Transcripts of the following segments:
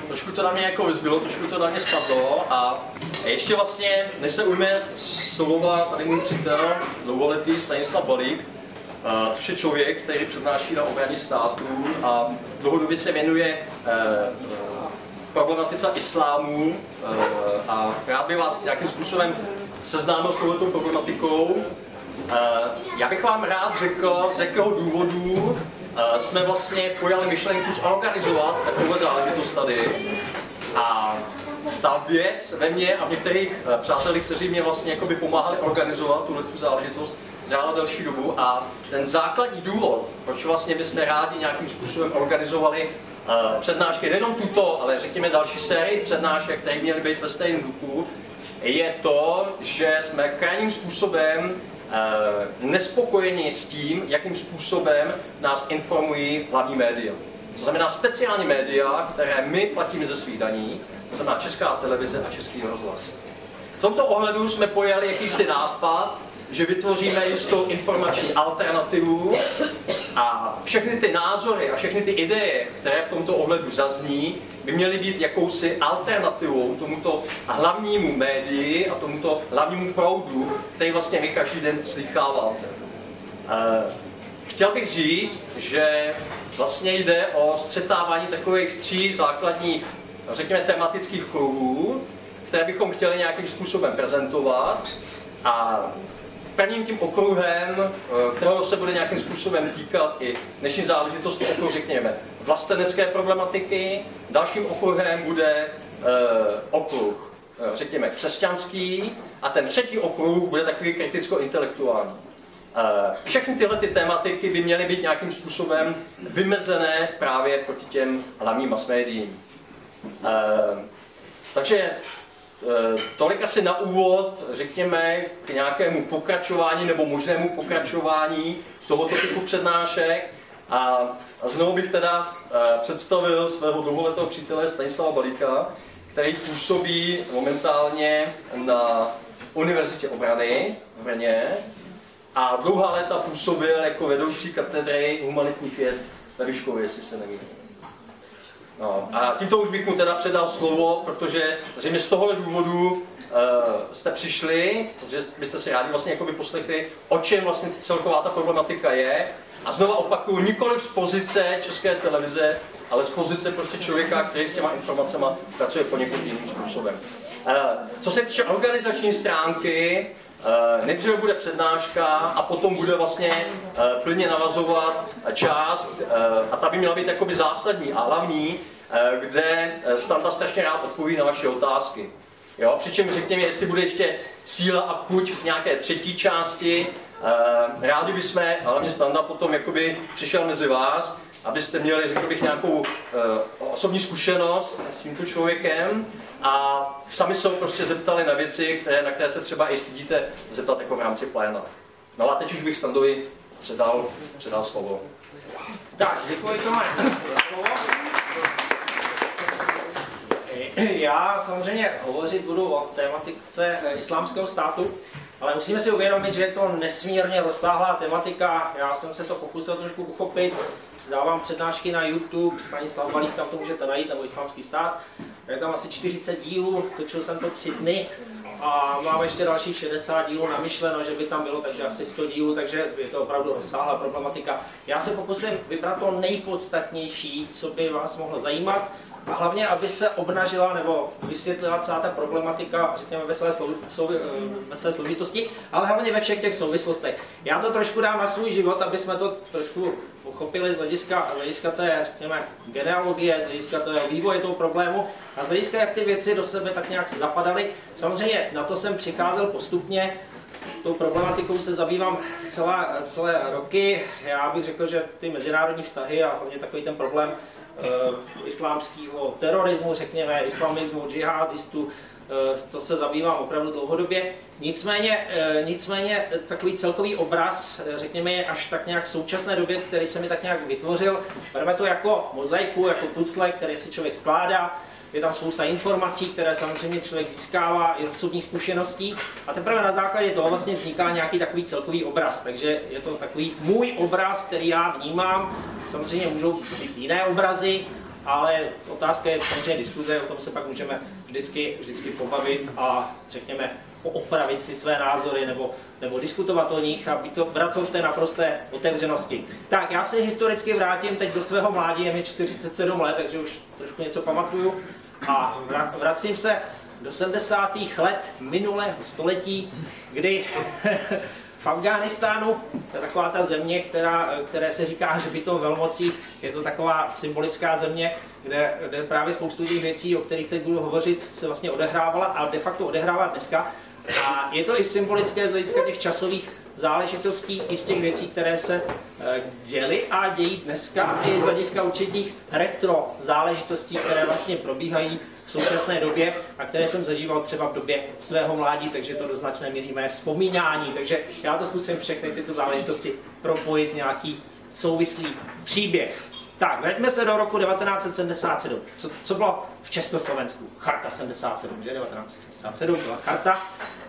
trošku to na mě jako vyzbylo, trošku to na mě spadlo a ještě vlastně, než se ujme slova tady můj přítel, dlouholetý Stanislav Balík, což je člověk, který přednáší na obraně státu a dlouhodobě se věnuje problematice islámu a rád bych vás nějakým způsobem seznámil s touto problematikou. Já bych vám rád řekl, z jakého důvodu jsme vlastně pojali myšlenku zorganizovat takovou záležitost tady. A ta věc ve mně a v některých přátelích, kteří mě vlastně jakoby pomáhali organizovat tuhle záležitost, zrála delší dobu. A ten základní důvod, proč vlastně bychom rádi nějakým způsobem organizovali přednášky, nejenom tuto, ale řekněme další sérii přednášek, které měly být ve stejném duchu, je to, že jsme krajním způsobem nespokojeni s tím, jakým způsobem nás informují hlavní média. To znamená speciální média, které my platíme ze svých daní, to znamená Česká televize a Český rozhlas. V tomto ohledu jsme pojali jakýsi nápad, že vytvoříme jistou informační alternativu a všechny ty názory a všechny ty ideje, které v tomto ohledu zazní, by měly být jakousi alternativou tomuto hlavnímu médii a tomuto hlavnímu proudu, který vlastně vy každý den slýcháváte. Chtěl bych říct, že vlastně jde o střetávání takových 3 základních, řekněme, tematických kruhů, které bychom chtěli nějakým způsobem prezentovat. A prvním tím okruhem, kterého se bude nějakým způsobem týkat i dnešní záležitosti, okruh, řekněme, vlastenecké problematiky. Dalším okruhem bude okruh, řekněme, křesťanský. A ten třetí okruh bude takový kriticko-intelektuální. Všechny tyhle ty tematiky by měly být nějakým způsobem vymezené právě proti těm hlavním mass-médiím. Takže tolik asi na úvod, řekněme, k nějakému pokračování nebo možnému pokračování tohoto typu přednášek. A znovu bych teda představil svého dlouholetého přítele Stanislava Balíka, který působí momentálně na Univerzitě obrany v Brně a dlouhá léta působil jako vedoucí katedry humanitních věd ve Vyškově, jestli se nemýlím. No, a tímto už bych mu teda předal slovo, protože zřejmě z tohohle důvodu jste přišli, protože byste si rádi vlastně jakoby poslechli, o čem vlastně celková ta problematika je. A znova opakuju, nikoliv z pozice České televize, ale z pozice prostě člověka, který s těma informacemi pracuje poněkud jiným způsobem. Co se týče organizační stránky, nejdříve bude přednáška a potom bude vlastně plně navazovat část, a ta by měla být jakoby zásadní a hlavní, kde Standa strašně rád odpoví na vaše otázky. Jo? Přičem řekněme, jestli bude ještě síla a chuť v nějaké třetí části, rádi bychom, hlavně Standa potom jakoby přišel mezi vás, abyste měli, řekl bych, nějakou osobní zkušenost s tímto člověkem a sami se ho prostě zeptali na věci, na které se třeba i stydíte zeptat jako v rámci pléna. No a teď už bych Standovi předal slovo. Tak, děkuji Tome za slovo. Já samozřejmě hovořit budu o tématice islámského státu, ale musíme si uvědomit, že je to nesmírně rozsáhlá tematika. Já jsem se to pokusil trošku uchopit. Dávám přednášky na YouTube, Stanislav Balík, tam to můžete najít, nebo Islámský stát. Je tam asi 40 dílů, točil jsem to 3 dny a mám ještě dalších 60 dílů namyšleno, že by tam bylo, takže asi 100 dílů, takže je to opravdu rozsáhlá problematika. Já se pokusím vybrat to nejpodstatnější, co by vás mohlo zajímat, a hlavně, aby se obnažila nebo vysvětlila celá ta problematika, řekněme, ve své složitosti, ale hlavně ve všech těch souvislostech. Já to trošku dám na svůj život, aby jsme to trošku pochopili z hlediska té, řekněme, genealogie, z hlediska toho vývoje toho problému a z hlediska, jak ty věci do sebe tak nějak zapadaly. Samozřejmě na to jsem přicházel postupně, tou problematikou se zabývám celé roky. Já bych řekl, že ty mezinárodní vztahy a hlavně takový ten problém islámského terorismu, řekněme, islamismu, džihadistů, to se zabývám opravdu dlouhodobě. Nicméně takový celkový obraz, řekněme, je až tak nějak v současné době, který se mi tak nějak vytvořil. Bereme to jako mozaiku, jako pucle, který si člověk skládá. Je tam spousta informací, které samozřejmě člověk získává, i osobních zkušeností. A teprve na základě toho vlastně vzniká nějaký takový celkový obraz. Takže je to takový můj obraz, který já vnímám. Samozřejmě můžou být jiné obrazy, ale otázka je samozřejmě diskuze, o tom se pak můžeme vždycky pobavit a řekněme opravit si své názory nebo diskutovat o nich a brát to v té naprosté otevřenosti. Tak, já se historicky vrátím teď do svého mládí, je mi 47 let, takže už trošku něco pamatuju a vracím se do 70. let minulého století, kdy v Afghánistánu, to je taková ta země, které se říká, že by to velmocí, je to taková symbolická země, kde právě spoustu těch věcí, o kterých teď budu hovořit, se vlastně odehrávala a de facto odehrává dneska. A je to i symbolické z hlediska těch časových záležitostí i z těch věcí, které se děly a dějí dneska, i z hlediska určitých retro záležitostí, které vlastně probíhají v současné době a které jsem zažíval třeba v době svého mládí, takže to do značné míry mé vzpomínání. Takže já to zkusím všechny tyto záležitosti propojit nějaký souvislý příběh. Tak, vraťme se do roku 1977. Co bylo v Československu? Charta 77, že? 1977 byla charta.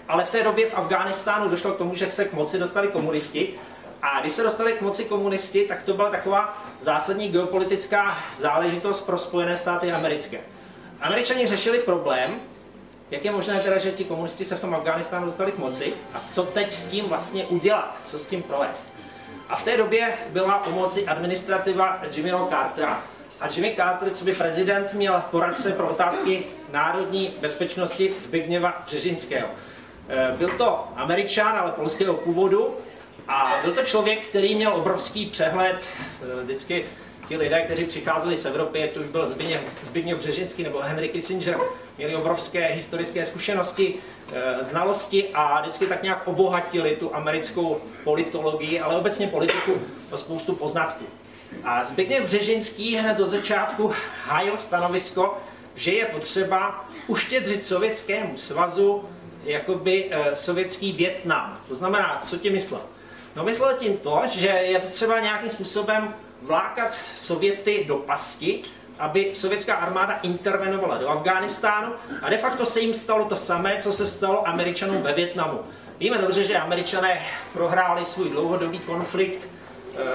Ale v té době v Afghánistánu došlo k tomu, že se k moci dostali komunisti. A když se dostali k moci komunisti, tak to byla taková zásadní geopolitická záležitost pro Spojené státy americké. Američani řešili problém, jak je možné teda, že ti komunisti se v tom Afghánistánu dostali k moci a co teď s tím vlastně udělat, co s tím provést. A v té době byla u moci administrativa Jimmyho Cartera. A Jimmy Carter, co by prezident, měl poradce pro otázky národní bezpečnosti Zbigněva Břežinského. Byl to Američan, ale polského původu a byl to člověk, který měl obrovský přehled. Vždycky ti lidé, kteří přicházeli z Evropy, to už byl Zbigněv Břežinský nebo Henry Kissinger, měli obrovské historické zkušenosti, znalosti a vždycky tak nějak obohatili tu americkou politologii, ale obecně politiku o spoustu poznatků. A Zbigněv Břežinský hned od začátku hájil stanovisko, že je potřeba uštědřit Sovětskému svazu jakoby sovětský Vietnam. To znamená, co tím myslel? No myslel tím to, že je potřeba nějakým způsobem vlákat Sověty do pasti, aby sovětská armáda intervenovala do Afghánistánu a de facto se jim stalo to samé, co se stalo Američanům ve Vietnamu. Víme dobře, že Američané prohráli svůj dlouhodobý konflikt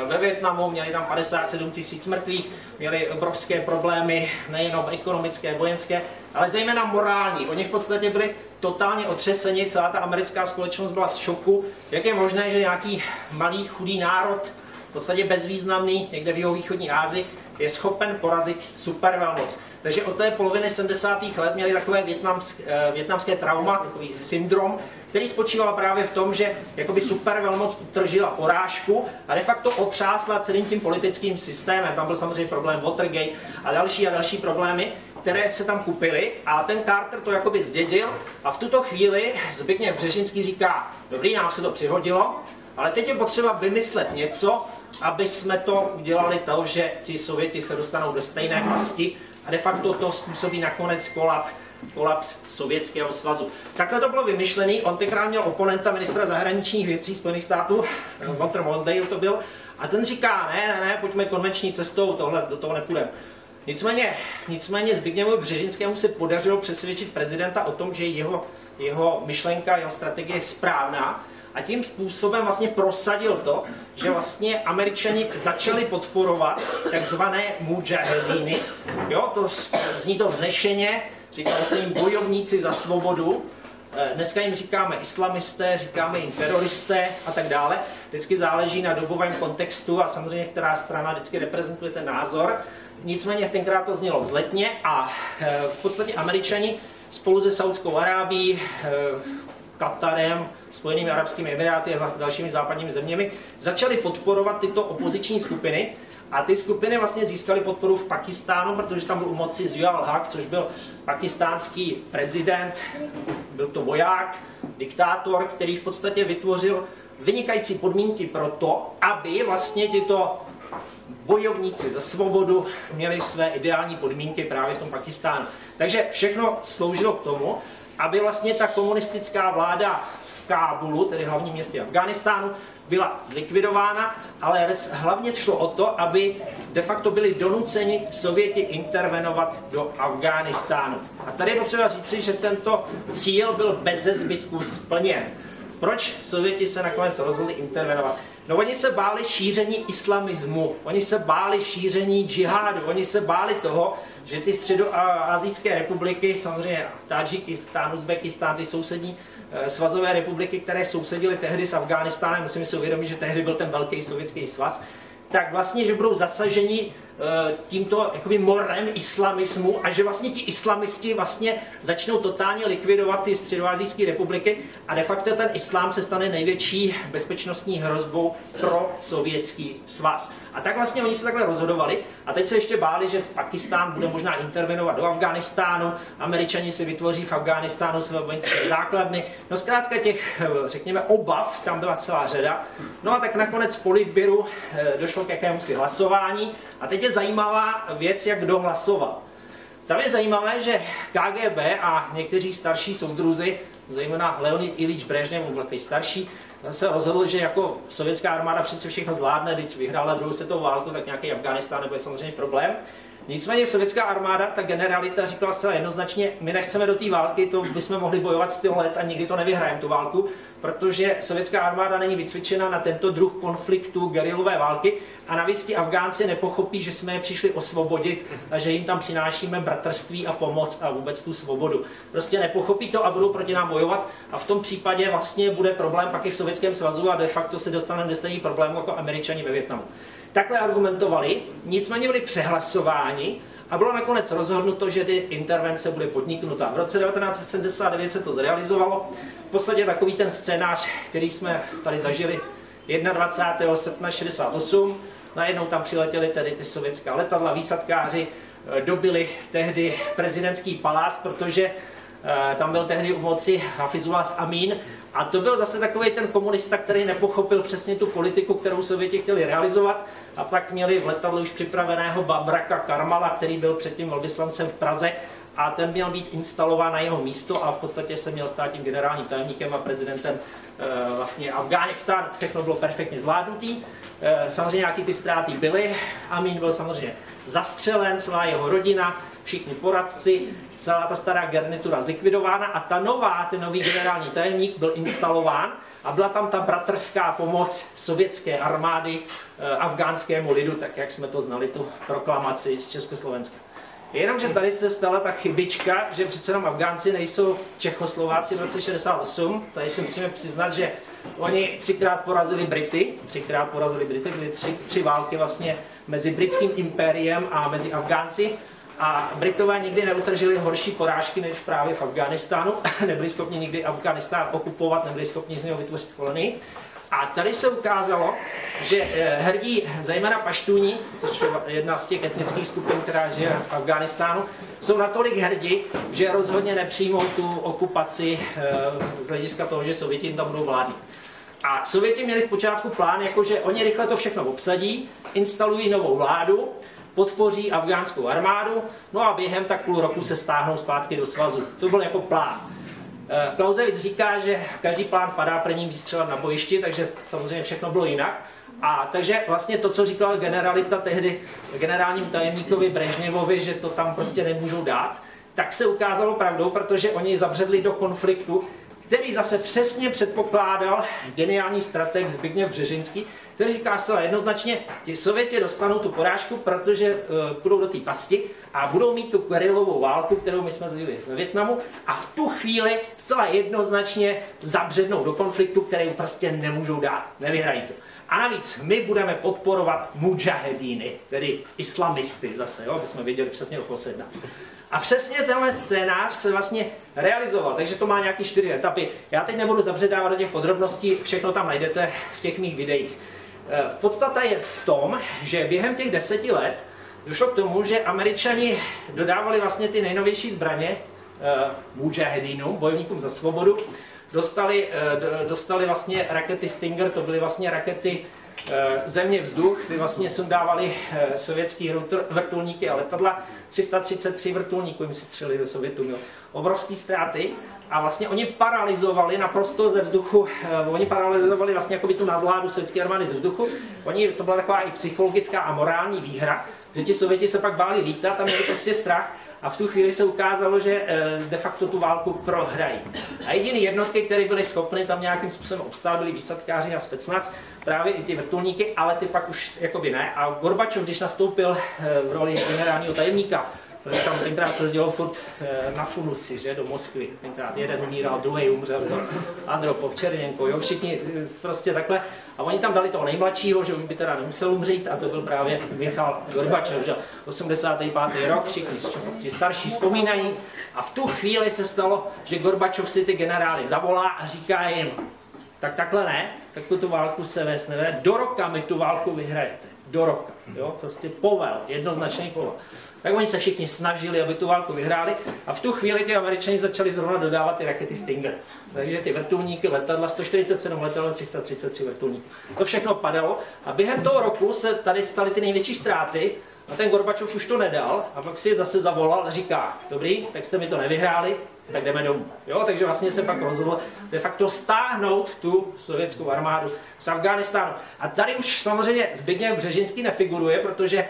ve Vietnamu, měli tam 57 000 mrtvých, měli obrovské problémy, nejenom ekonomické, vojenské, ale zejména morální. Oni v podstatě byli totálně otřeseni, celá ta americká společnost byla v šoku, jak je možné, že nějaký malý chudý národ, v podstatě bezvýznamný, někde v jihovýchodní Asii, je schopen porazit supervelmoc. Takže od té poloviny 70. let měli takové vietnamské trauma, takový syndrom, který spočíval právě v tom, že jakoby supervelmoc utržila porážku a de facto otřásla celým tím politickým systémem. Tam byl samozřejmě problém Watergate a další problémy, které se tam kupily a ten Carter to jakoby zdědil a v tuto chvíli Zbigněv Břežinský říká, dobrý, nám se to přihodilo, ale teď je potřeba vymyslet něco, aby jsme to udělali to, že ti Sověti se dostanou do stejné pasti a de facto to způsobí nakonec kolaps Sovětského svazu. Takhle to bylo vymyšlený, on tenkrát měl oponenta ministra zahraničních věcí Spojených států, Walter Mondale to byl, a ten říká, ne, pojďme konvenční cestou, do toho nepůjdeme. Nicméně Zbigněvu Břežinskému se podařilo přesvědčit prezidenta o tom, že jeho myšlenka, jeho strategie je správná a tím způsobem vlastně prosadil to, že vlastně Američani začali podporovat takzvané mudžahedíny. Jo, to zní to vznešeně, říkalo se jim bojovníci za svobodu, dneska jim říkáme islamisté, říkáme jim teroristé a tak dále. Vždycky záleží na dobovém kontextu a samozřejmě, která strana vždycky reprezentuje ten názor. Nicméně tenkrát to znělo vzletně a v podstatě Američani spolu se Saudskou Arábií, Katarem, Spojenými arabskými emiráty a dalšími západními zeměmi začali podporovat tyto opoziční skupiny a ty skupiny vlastně získaly podporu v Pakistánu, protože tam byl u moci Zia ul-Haq, což byl pakistánský prezident, byl to voják, diktátor, který v podstatě vytvořil vynikající podmínky pro to, aby vlastně tyto bojovníci za svobodu měli své ideální podmínky právě v tom Pakistánu. Takže všechno sloužilo k tomu, aby vlastně ta komunistická vláda v Kábulu, tedy hlavním městě Afghánistánu, byla zlikvidována, ale hlavně šlo o to, aby de facto byli donuceni Sověti intervenovat do Afghánistánu. A tady je potřeba říci, že tento cíl byl beze zbytku splněn. Proč Sověti se nakonec rozhodli intervenovat? No oni se báli šíření islamismu, oni se báli šíření džihádu, oni se báli toho, že ty středoasijské republiky, samozřejmě Tadžikistán, Uzbekistán, ty sousední svazové republiky, které sousedily tehdy s Afghánistánem, musíme si uvědomit, že tehdy byl ten velký sovětský svaz, tak vlastně, že budou zasaženi tímto jakoby morem islamismu a že vlastně ti islamisti vlastně začnou totálně likvidovat ty středoasijské republiky a de facto ten islám se stane největší bezpečnostní hrozbou pro sovětský svaz. A tak vlastně oni se takhle rozhodovali a teď se ještě báli, že Pakistán bude možná intervenovat do Afghánistánu, Američani si vytvoří v Afghánistánu své vojenské základny. No zkrátka těch, řekněme, obav tam byla celá řada. No a tak nakonec v Politbyru došlo k jakémusi hlasování a teď je zajímavá věc, jak kdo hlasoval. Tam je zajímavé, že KGB a někteří starší soudruzi, zejména Leonid Ilič Brežněv, byl takový starší, se rozhodl, že jako sovětská armáda přece všechno zvládne, když vyhrála druhou světovou válku, tak nějaký Afghánistán nebude samozřejmě problém. Nicméně sovětská armáda, ta generalita říkala zcela jednoznačně, my nechceme do té války, to bychom mohli bojovat 100 let a nikdy to nevyhrajeme tu válku, protože sovětská armáda není vycvičena na tento druh konfliktu, gerilové války a navíc ti Afgánci nepochopí, že jsme je přišli osvobodit a že jim tam přinášíme bratrství a pomoc a vůbec tu svobodu. Prostě nepochopí to a budou proti nám bojovat a v tom případě vlastně bude problém pak i v Sovětském svazu a de facto se dostaneme do stejných problémů jako Američani ve Vietnamu. Takhle argumentovali, nicméně byli přehlasováni a bylo nakonec rozhodnuto, že ty intervence bude podniknuta. V roce 1979 se to zrealizovalo. V podstatě takový ten scénář, který jsme tady zažili 21. srpna 1968. Najednou tam přiletěli tedy ty sovětská letadla, výsadkáři, dobili tehdy prezidentský palác, protože tam byl tehdy u moci Hafizullah Amín a to byl zase takový ten komunista, který nepochopil přesně tu politiku, kterou Sověti chtěli realizovat a pak měli v letadle už připraveného Babraka Karmala, který byl předtím velvyslancem v Praze a ten měl být instalován na jeho místo a v podstatě se měl stát tím generálním tajemníkem a prezidentem vlastně Afghánistán. Všechno bylo perfektně zvládnutý. Samozřejmě nějaký ty ztráty byly. Amín byl samozřejmě zastřelen, celá jeho rodina, všichni poradci, celá ta stará garnitura zlikvidována a ten nový generální tajemník byl instalován a byla tam ta bratrská pomoc sovětské armády afgánskému lidu, tak jak jsme to znali, tu proklamaci z Československa. Jenomže tady se stala ta chybička, že přece jenom Afgánci nejsou Čechoslováci v roce 68. Tady si musíme přiznat, že oni třikrát porazili Brity, byly tři války vlastně mezi britským impériem a mezi Afgánci. A Britové nikdy neutržili horší porážky než právě v Afghánistánu. Nebyli schopni nikdy Afghánistán okupovat, nebyli schopni z něho vytvořit kolonii. A tady se ukázalo, že hrdí, zejména Paštuni, což je jedna z těch etnických skupin, která žije v Afghánistánu, jsou natolik hrdí, že rozhodně nepřijmou tu okupaci z hlediska toho, že Sověti jim tam budou vládnout. A Sověti měli v počátku plán, jakože oni rychle to všechno obsadí, instalují novou vládu, podpoří afgánskou armádu, no a během tak půl roku se stáhnou zpátky do svazu. To byl jako plán. Clausewitz říká, že každý plán padá prvním výstřelem na bojišti, takže samozřejmě všechno bylo jinak. A takže vlastně to, co říkal generalita tehdy generálním tajemníkovi Brežněvovi, že to tam prostě nemůžou dát, tak se ukázalo pravdou, protože oni zabředli do konfliktu, který zase přesně předpokládal geniální strateg Zbigněv Břežinský, který říká zcela jednoznačně, ti Sověti dostanou tu porážku, protože půjdou do té pasti a budou mít tu guerilovou válku, kterou my jsme zažili ve Vietnamu a v tu chvíli zcela jednoznačně zabřednou do konfliktu, který prostě nemůžou dát, nevyhrají to. A navíc my budeme podporovat mudžahedíny, tedy islamisty zase, jo, aby jsme věděli přesně, o koho se jedná. A přesně tenhle scénář se vlastně realizoval, takže to má nějaké 4 etapy. Já teď nebudu zabředávat do těch podrobností, všechno tam najdete v těch mých videích. V podstatě je v tom, že během těch 10 let došlo k tomu, že Američani dodávali vlastně ty nejnovější zbraně mudžahedínům, bojovníkům za svobodu. Dostali vlastně rakety Stinger, to byly vlastně rakety země vzduch, kdy vlastně sundávali sovětský vrtulníky a letadla. 333 vrtulníků jim se střelili do Sovětů, měl obrovský ztráty a vlastně oni paralyzovali naprosto ze vzduchu, oni paralyzovali vlastně jakoby tu nadvládu sovětské armády ze vzduchu. To byla taková i psychologická a morální výhra, že ti Sověti se pak báli lítat a měli prostě strach a v tu chvíli se ukázalo, že de facto tu válku prohrají. A jediný jednotky, které byly schopny tam nějakým způsobem obstát, byli výsadkáři a specnaz, právě i ty vrtulníky, ale ty pak už jakoby ne. A Gorbačov, když nastoupil v roli generálního tajemníka, protože tam tenkrát se sdělal furt na funusi, že, do Moskvy. Tenkrát jeden umíral, druhý umřel, Andropov, Černěnko, jo, všichni prostě takhle. A oni tam dali toho nejmladšího, že už by teda nemusel umřít, a to byl právě Michal Gorbačov, že 85. rok, všichni ti starší vzpomínají. A v tu chvíli se stalo, že Gorbačov si ty generály zavolá a říká jim, tak takhle ne, takhle tu válku se vést nevede, do roka mi tu válku vyhrajete, do roka, jo, prostě povel, jednoznačný povel. Tak oni se všichni snažili, aby tu válku vyhráli, a v tu chvíli ty Američani začali zrovna dodávat ty rakety Stinger. Takže ty vrtulníky, letadla, 147 letadel, 333 vrtulníků. To všechno padalo a během toho roku se tady staly ty největší ztráty a ten Gorbačov už to nedal a pak si je zase zavolal a říká, dobrý, tak jste mi to nevyhráli, tak jdeme domů. Jo, takže vlastně se pak rozhodl de facto stáhnout tu sovětskou armádu z Afghánistánu. A tady už samozřejmě Zbigněv Břežinský nefiguruje, protože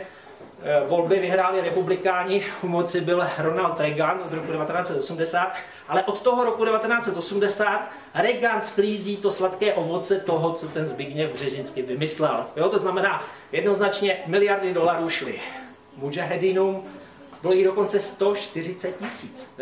volby vyhráli republikáni, u moci byl Ronald Reagan od roku 1980, ale od toho roku 1980 Reagan sklízí to sladké ovoce toho, co ten Zbigněv Břežinský vymyslel. Jo, to znamená, jednoznačně miliardy dolarů šly mudžahedinům, bylo jich dokonce 140 000.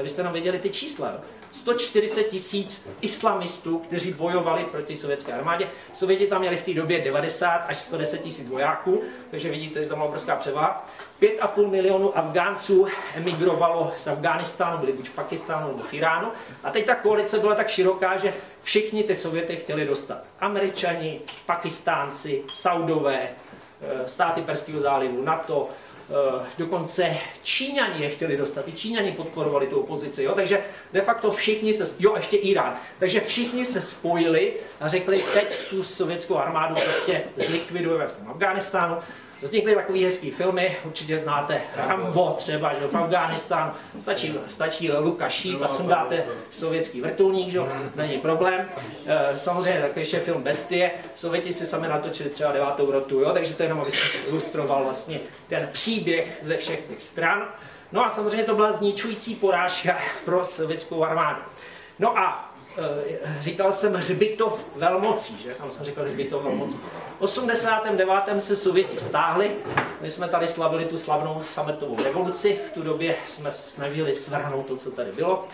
Abyste nám věděli ty čísla. 140 000 islamistů, kteří bojovali proti sovětské armádě. Sověti tam měli v té době 90 až 110 000 vojáků, takže vidíte, že tam byla obrovská převaha. 5,5 milionu Afgánců emigrovalo z Afghánistánu, byli buď v Pakistánu nebo v Iránu. A teď ta koalice byla tak široká, že všichni ty Sověty chtěli dostat. Američani, Pakistánci, Saudové, státy Perského zálivu, NATO, dokonce Číňani je chtěli dostat, i Číňani podporovali tu opozici, jo? Takže de facto všichni se, jo, ještě Irán, takže všichni se spojili a řekli, teď tu sovětskou armádu prostě zlikvidujeme v Afghánistánu. Vznikly takový hezký filmy, určitě znáte Rambo třeba, že v Afghánistánu, stačí Luka Šíp a sundáte sovětský vrtulník, že není problém. Samozřejmě takový ještě film Bestie, Sověti si sami natočili třeba 9. rotu, jo, takže to jenom aby se ilustroval vlastně ten příběh ze všech těch stran. No a samozřejmě to byla zničující porážka pro sovětskou armádu. No a říkal jsem hřbitov velmocí, že? Tam jsem říkal hřbitov velmocí. V 89. se Sověti stáhli, my jsme tady slavili tu slavnou sametovou revoluci, v tu době jsme se snažili svrhnout to, co tady bylo.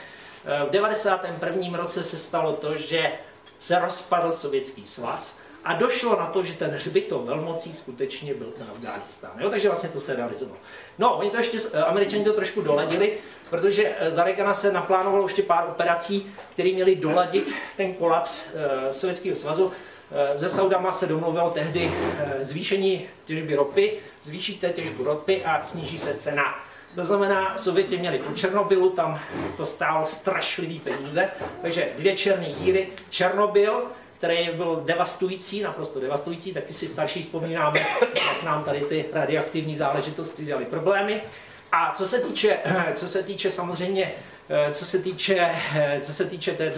V 91. roce se stalo to, že se rozpadl Sovětský svaz a došlo na to, že ten hřbitov velmocí skutečně byl na Afghánistán. Jo, takže vlastně to se realizovalo. No, oni to ještě, Američani to trošku doladili, protože za Reagana se naplánovalo ještě pár operací, které měly doladit ten kolaps Sovětského svazu. Se Saudama se domluvilo tehdy zvýšení těžby ropy, zvýšíte těžbu ropy a sníží se cena. To znamená, Sověti měli po Černobylu, tam to stálo strašlivý peníze, takže 2 černé díry. Černobyl, který byl devastující, naprosto devastující, taky si starší vzpomínáme, jak nám tady ty radioaktivní záležitosti dělaly problémy. A co se týče samozřejmě, co se týče té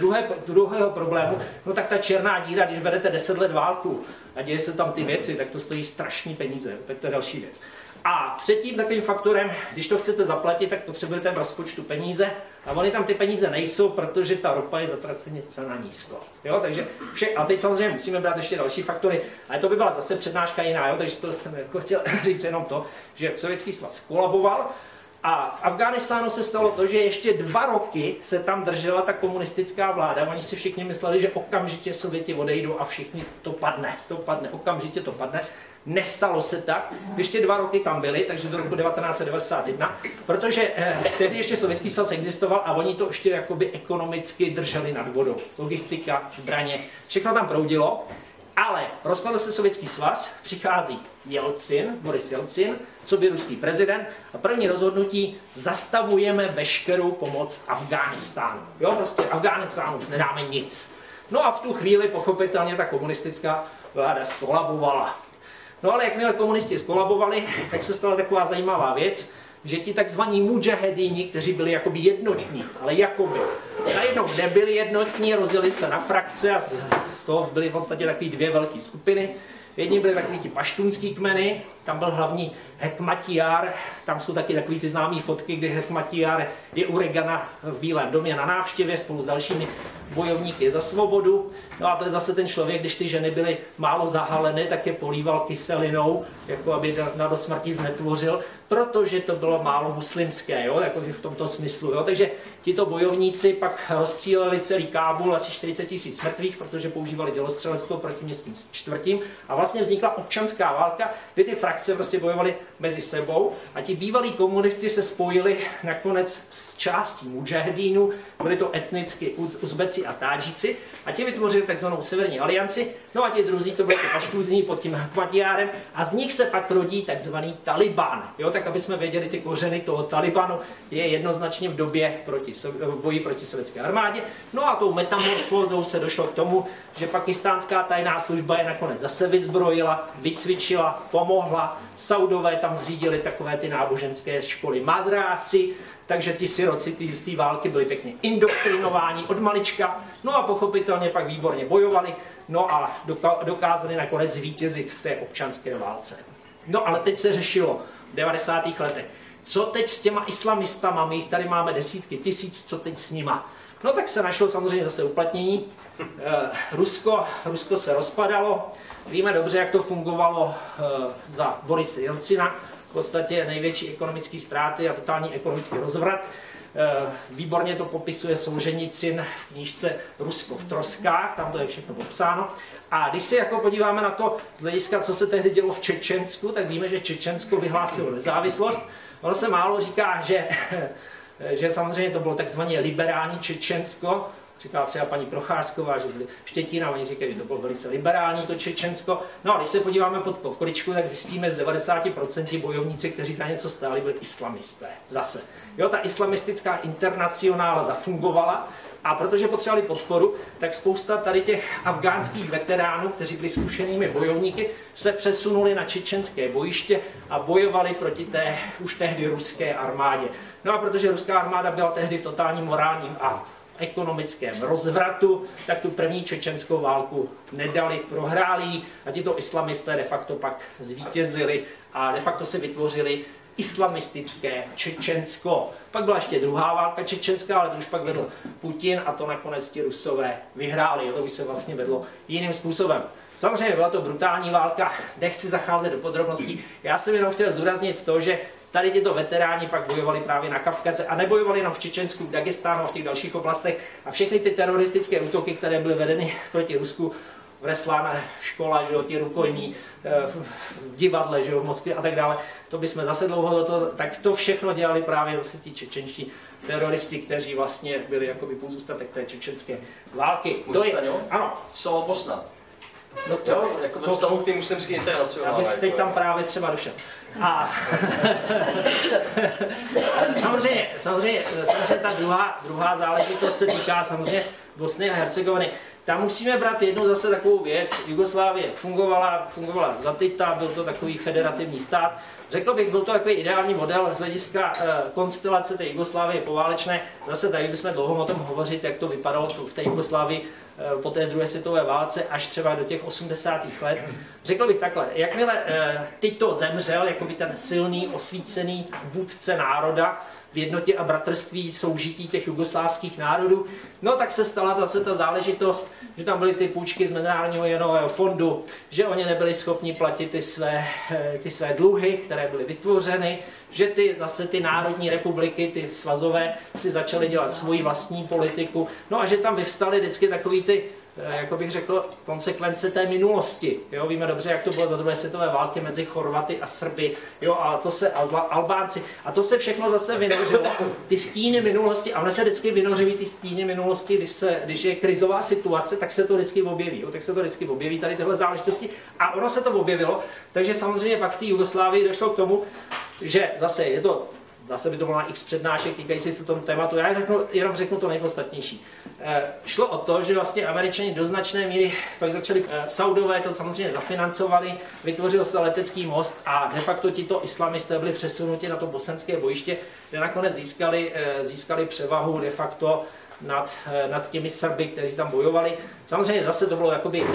druhého problému, no tak ta černá díra, když vedete 10 let válku a děje se tam ty věci, tak to stojí strašný peníze, tak to je další věc. A třetím takovým faktorem, když to chcete zaplatit, tak potřebujete v rozpočtu peníze a oni tam ty peníze nejsou, protože ta ropa je zatraceně cena nízko. Jo, takže a teď samozřejmě musíme brát ještě další faktory, ale to by byla zase přednáška jiná, jo, takže to jsem jako chtěl říct jenom to, že Sovětský svaz kolaboval a v Afghánistánu se stalo to, že ještě 2 roky se tam držela ta komunistická vláda. Oni si všichni mysleli, že okamžitě Sověti odejdou a všichni to padne, okamžitě to padne. Nestalo se tak, ještě 2 roky tam byli, takže do roku 1991, protože tehdy ještě Sovětský svaz existoval a oni to ještě jakoby ekonomicky drželi nad vodou. Logistika, zbraně, všechno tam proudilo, ale rozpadl se Sovětský svaz, přichází Boris Jelcin, co by ruský prezident, a první rozhodnutí: zastavujeme veškerou pomoc Afghánistánu. Jo, prostě Afghánistánu už nedáme nic. No a v tu chvíli pochopitelně ta komunistická vláda skolabovala. No ale jakmile komunisti skolabovali, tak se stala taková zajímavá věc, že ti takzvaní mudžahedíni, kteří byli jakoby jednotní, ale jakoby najednou nebyli jednotní, rozdělili se na frakce a z toho byly v podstatě takové 2 velké skupiny. Jedni byli takový ti paštunský kmeny, tam byl hlavní Hekmatyar, tam jsou taky takový ty známé fotky, kdy Hekmatyar je u Reagana v Bílém domě na návštěvě spolu s dalšími bojovníky za svobodu. No a to je zase ten člověk, když ty ženy byly málo zahaleny, tak je políval kyselinou, jako aby do smrti znetvořil, protože to bylo málo muslimské, jo, jako v tomto smyslu. Jo. Takže tito bojovníci pak rozstříleli celý Kábul, asi 40 000 mrtvých, protože používali dělostřelectvo proti městským čtvrtím a vlastně vznikla občanská válka, kdy ty frakce prostě bojovaly mezi sebou a ti bývalí komunisti se spojili nakonec s částí mudžahedínů, byli to etnicky Uzbeci a Tádžici a ti vytvořili takzvanou Severní alianci, no a ti druzí to byli Paštúni pod tím Hekmatyárem a z nich se pak rodí takzvaný Taliban. Jo, tak aby jsme věděli ty kořeny toho Talibanu, je jednoznačně v době boji proti sovětské armádě. No a tou metamorfózou se došlo k tomu, že pakistánská tajná služba je nakonec zase vyzbrojila, vycvičila, pomohla. Saudové tam zřídili takové ty náboženské školy madrásy, takže ti siroci z té války byli pěkně indoktrinováni od malička, no a pochopitelně pak výborně bojovali, no a dokázali nakonec zvítězit v té občanské válce. No ale teď se řešilo v 90. letech, co teď s těma islamistama, my jich tady máme desítky tisíc, co teď s nima. No tak se našlo samozřejmě zase uplatnění. Rusko se rozpadalo, víme dobře, jak to fungovalo za Borise Jelcina, v podstatě největší ekonomické ztráty a totální ekonomický rozvrat. Výborně to popisuje Solženicin v knížce Rusko v troskách, tam to je všechno popsáno. A když se jako podíváme na to z hlediska, co se tehdy dělo v Čečensku, tak víme, že Čečensko vyhlásilo nezávislost. Ono se málo říká, že samozřejmě to bylo takzvaně liberální Čečensko, říká třeba paní Procházková, že byli Štětina, oni říkají, že to bylo velice liberální to Čečensko. No a když se podíváme pod pokličku, tak zjistíme z 90% bojovníci, kteří za něco stáli, byli islamisté. Zase. Jo, ta islamistická internacionála zafungovala a protože potřebovali podporu, tak spousta tady těch afgánských veteránů, kteří byli zkušenými bojovníky, se přesunuli na čečenské bojiště a bojovali proti té už tehdy ruské armádě. No a protože ruská armáda byla tehdy v totálním morálním a ekonomickém rozvratu, tak tu první čečenskou válku nedali, prohráli a tito islamisté de facto pak zvítězili a de facto se vytvořili islamistické Čečensko. Pak byla ještě druhá válka čečenská, ale to už pak vedl Putin a to nakonec ti Rusové vyhráli. To už se vlastně vedlo jiným způsobem. Samozřejmě byla to brutální válka, nechci zacházet do podrobností. Já jsem jenom chtěl zdůraznit to, že tady tyto veteráni pak bojovali právě na Kavkaze a nebojovali jenom v Čečensku, v Dagestánu a v těch dalších oblastech a všechny ty teroristické útoky, které byly vedeny proti Rusku, Vreslána škola, že jo, ti rukojmí v divadle, že jo, v Moskvě a tak dále, to bychom zase dlouho do toho, tak to všechno dělali právě zase ti čečenští teroristi, kteří vlastně byli jakoby pozůstatek té čečenské války. To je, ano. Co Bosna? No to, jo, jako ve vztahu k té muslimské internacionále. Abych teď tam právě třeba došel. A samozřejmě ta druhá záležitost se týká samozřejmě Bosny a Hercegoviny. Tam musíme brát jednu zase takovou věc. Jugoslávie fungovala za Tita, byl to takový federativní stát. Řekl bych, byl to takový ideální model z hlediska konstelace té Jugoslávie poválečné. Zase tady bychom dlouho o tom hovořit, jak to vypadalo v té Jugoslávii po té druhé světové válce až třeba do těch 80. let. Řekl bych takhle, jakmile Tito zemřel, jako by ten silný, osvícený vůdce národa, v jednotě a bratrství soužití těch jugoslávských národů. No tak se stala zase ta záležitost, že tam byly ty půjčky z Mezinárodního měnového fondu, že oni nebyli schopni platit ty své dluhy, které byly vytvořeny, že zase ty národní republiky, ty svazové, si začaly dělat svoji vlastní politiku. No a že tam vyvstaly vždycky takový ty, jako bych řekl, konsekvence té minulosti. Jo, víme dobře, jak to bylo za druhé světové války mezi Chorvaty a Srby, jo, a Albánci. A to se všechno zase vynořilo, ty stíny minulosti, a ono se vždycky vynořují ty stíny minulosti, když je krizová situace, tak se to vždycky objeví. Jo, tak se to vždycky objeví tady tyhle záležitosti. A ono se to objevilo, takže samozřejmě pak v té Jugoslávii došlo k tomu, že zase by to bylo na x přednášek týkající se tomu tématu. Já jenom řeknu to nejpodstatnější. Šlo o to, že vlastně Američani do značné míry pak začali, Saudové to samozřejmě zafinancovali, vytvořil se letecký most a de facto tito islamisté byli přesunuti na to bosenské bojiště, kde nakonec získali převahu de facto nad těmi Srby, kteří tam bojovali. Samozřejmě zase to bylo jakoby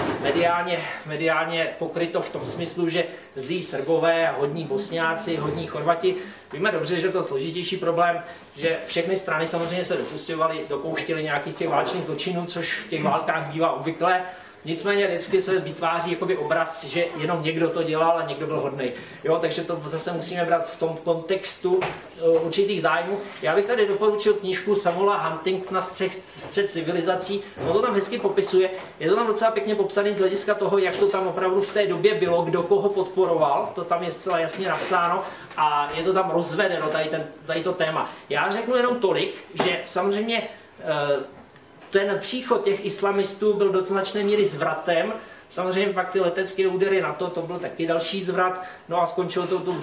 mediálně pokryto v tom smyslu, že zlí Srbové, hodní Bosňáci, hodní Chorvati. Víme dobře, že to je složitější problém, že všechny strany samozřejmě se dopouštěly nějakých těch válečných zločinů, což v těch válkách bývá obvyklé. Nicméně vždycky se vytváří jakoby obraz, že jenom někdo to dělal a někdo byl hodnej. Jo, takže to zase musíme brát v tom kontextu určitých zájmů. Já bych tady doporučil knížku Samuela Huntingtona Střed civilizací. On to tam hezky popisuje. Je to tam docela pěkně popsané z hlediska toho, jak to tam opravdu v té době bylo, kdo koho podporoval. To tam je zcela jasně napsáno a je to tam rozvedeno, tady to téma. Já řeknu jenom tolik, že samozřejmě ten příchod těch islamistů byl do značné míry zvratem. Samozřejmě pak ty letecké údery na to byl taky další zvrat. No a skončilo to tou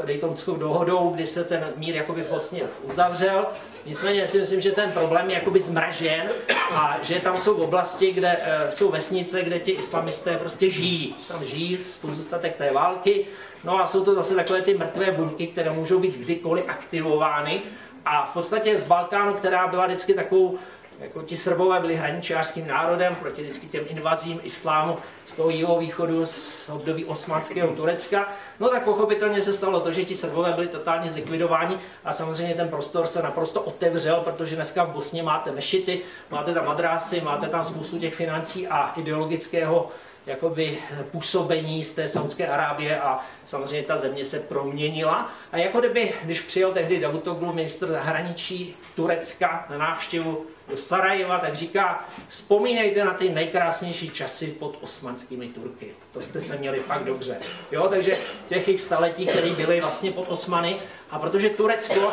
Daytonskou dohodou, kdy se ten mír jakoby vlastně uzavřel. Nicméně si myslím, že ten problém je jakoby zmražen a že tam jsou oblasti, kde jsou vesnice, kde ti islamisté prostě žijí. Tam žijí pozůstatek té války. No a jsou to zase takové ty mrtvé buňky, které můžou být kdykoliv aktivovány. A v podstatě z Balkánu, která byla vždycky takovou, jako ti Srbové byli hraničářským národem proti vždycky těm invazím islámu z toho jihovýchodu, z období osmanského Turecka. No tak pochopitelně se stalo to, že ti Srbové byli totálně zlikvidováni a samozřejmě ten prostor se naprosto otevřel, protože dneska v Bosně máte mešity, máte tam madrásy, máte tam spoustu těch financí a ideologického jakoby působení z té Saudské Arábie a samozřejmě ta země se proměnila. A jako kdyby, když přijel tehdy Davutoglu, ministr zahraničí Turecka, na návštěvu do Sarajeva, tak říká, vzpomínejte na ty nejkrásnější časy pod osmanskými Turky. To jste se měli fakt dobře. Jo, takže těch jich staletí, které byly vlastně pod Osmany, a protože Turecko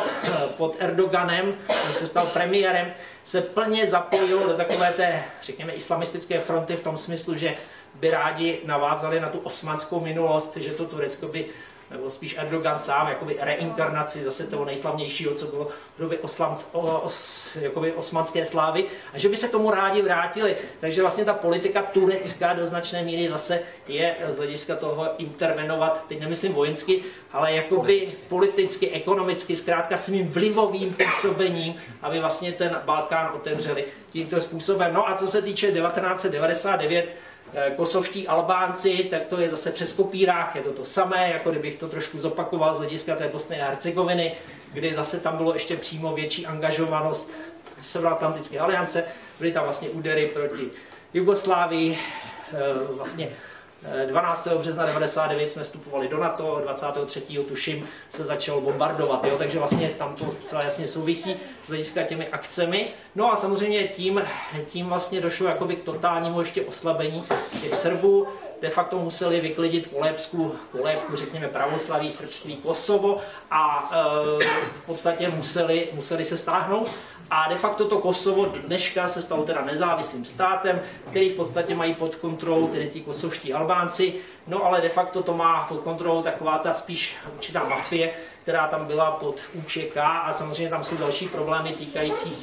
pod Erdoganem, když se stal premiérem, se plně zapojilo do takové té, řekněme, islamistické fronty v tom smyslu, že by rádi navázali na tu osmanskou minulost, že to Turecko by, nebo spíš Erdogan sám, jakoby reinkarnaci zase toho nejslavnějšího, co bylo v době osmanské slávy, a že by se k tomu rádi vrátili. Takže vlastně ta politika Turecka do značné míry zase je z hlediska toho intervenovat, teď nemyslím vojensky, ale jakoby politicky, ekonomicky, zkrátka svým vlivovým působením, aby vlastně ten Balkán otevřeli tímto způsobem. No a co se týče 1999, kosovští Albánci, tak to je zase přes kopírák, je to samé, jako kdybych to trošku zopakoval z hlediska té Bosny a Hercegoviny, kdy zase tam bylo ještě přímo větší angažovanost Severoatlantické aliance, byly tam vlastně údery proti Jugoslávii, vlastně 12. března 1999 jsme vstupovali do NATO, 23. tuším se začalo bombardovat, jo? Takže vlastně tam to zcela jasně souvisí s hlediska těmi akcemi. No a samozřejmě tím vlastně došlo jakoby k totálnímu ještě oslabení těch Srbů. De facto museli vyklidit kolébku, řekněme pravoslaví, srbství, Kosovo a v podstatě museli se stáhnout. A de facto to Kosovo dneška se stalo teda nezávislým státem, který v podstatě mají pod kontrolou tedy ti kosovští Albánci. No ale de facto to má pod kontrolou taková ta spíš určitá mafie, která tam byla pod UČK, a samozřejmě tam jsou další problémy týkající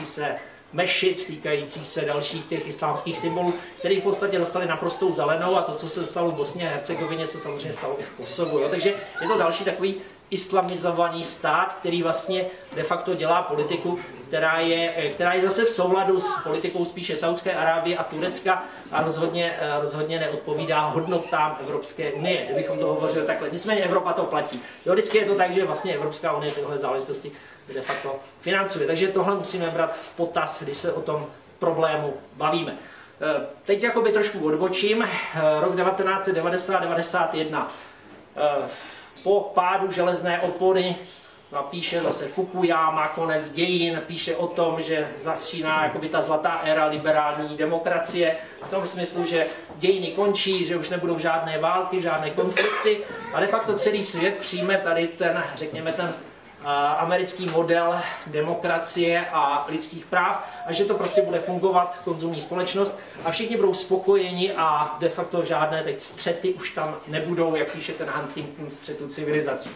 se mešit, týkající se dalších těch islámských symbolů, které v podstatě dostali naprostou zelenou, a to, co se stalo v Bosně a Hercegovině, se samozřejmě stalo i v Kosovu. Jo? Takže je to další takový islamizovaný stát, který vlastně de facto dělá politiku, která je zase v souladu s politikou spíše Saudské Arábie a Turecka a rozhodně neodpovídá hodnotám Evropské unie, kdybychom to hovořili takhle. Nicméně Evropa to platí. Jo, vždycky je to tak, že vlastně Evropská unie tyhle záležitosti de facto financuje. Takže tohle musíme brát v potaz, když se o tom problému bavíme. Teď jakoby trošku odbočím. Rok 1990-91. Po pádu železné opony píše zase Fukuyama, konec dějin, píše o tom, že začíná jakoby ta zlatá éra liberální demokracie, v tom smyslu, že dějiny končí, že už nebudou žádné války, žádné konflikty, a de facto celý svět přijme tady ten, řekněme, ten americký model demokracie a lidských práv, a že to prostě bude fungovat, konzumní společnost, a všichni budou spokojeni a de facto žádné teď střety už tam nebudou, jak píše ten Huntington, střetu civilizací.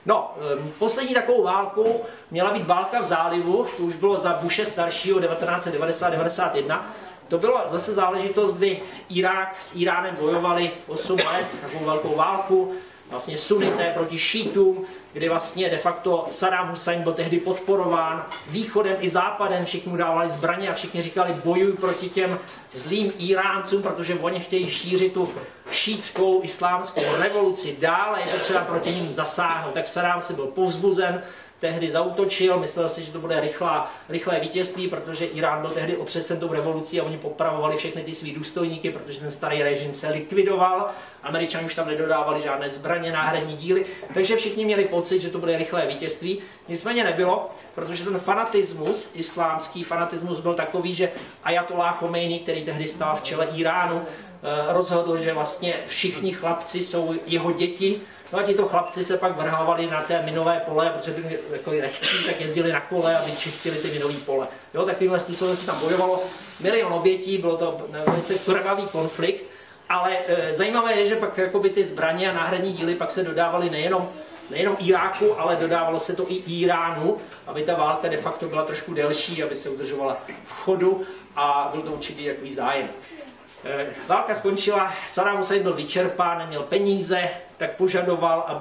No, poslední takovou válkou měla být válka v zálivu, to už bylo za Bushe staršího 1990-91. To byla zase záležitost, kdy Irák s Iránem bojovali 8 let, takovou velkou válku. vlastně sunité proti šítům, kdy vlastně de facto Saddam Hussein byl tehdy podporován východem i západem, všichni mu dávali zbraně a všichni říkali bojuj proti těm zlým Iráncům, protože oni chtějí šířit tu šítskou islámskou revoluci dále, je potřeba proti ním zasáhnout. Tak Saddam si byl povzbuzen, tehdy zaútočil, myslel si, že to bude rychlé vítězství, protože Irán byl tehdy otřesen tou revolucí a oni popravovali všechny ty svý důstojníky, protože ten starý režim se likvidoval. Američané už tam nedodávali žádné zbraně, náhradní díly, takže všichni měli pocit, že to bude rychlé vítězství. Nicméně nebylo, protože ten fanatismus, islámský fanatismus byl takový, že Ajatolláh Chomejní, který tehdy stál v čele Iránu, rozhodl, že vlastně všichni chlapci jsou jeho děti. No a tito chlapci se pak vrhávali na té minové pole, protože byli takový lehcí, tak jezdili na kole, aby čistili ty minové pole. Jo, takovýmhle způsobem se tam bojovalo. Milion obětí, bylo to velice krvavý konflikt, ale zajímavé je, že pak jakoby ty zbraně a náhradní díly pak se dodávaly nejenom Iráku, ale dodávalo se to i Iránu, aby ta válka de facto byla trošku delší, aby se udržovala v chodu a byl to určitý takový zájem. Válka skončila, Saddam Hussein byl vyčerpán, neměl peníze, tak požadoval,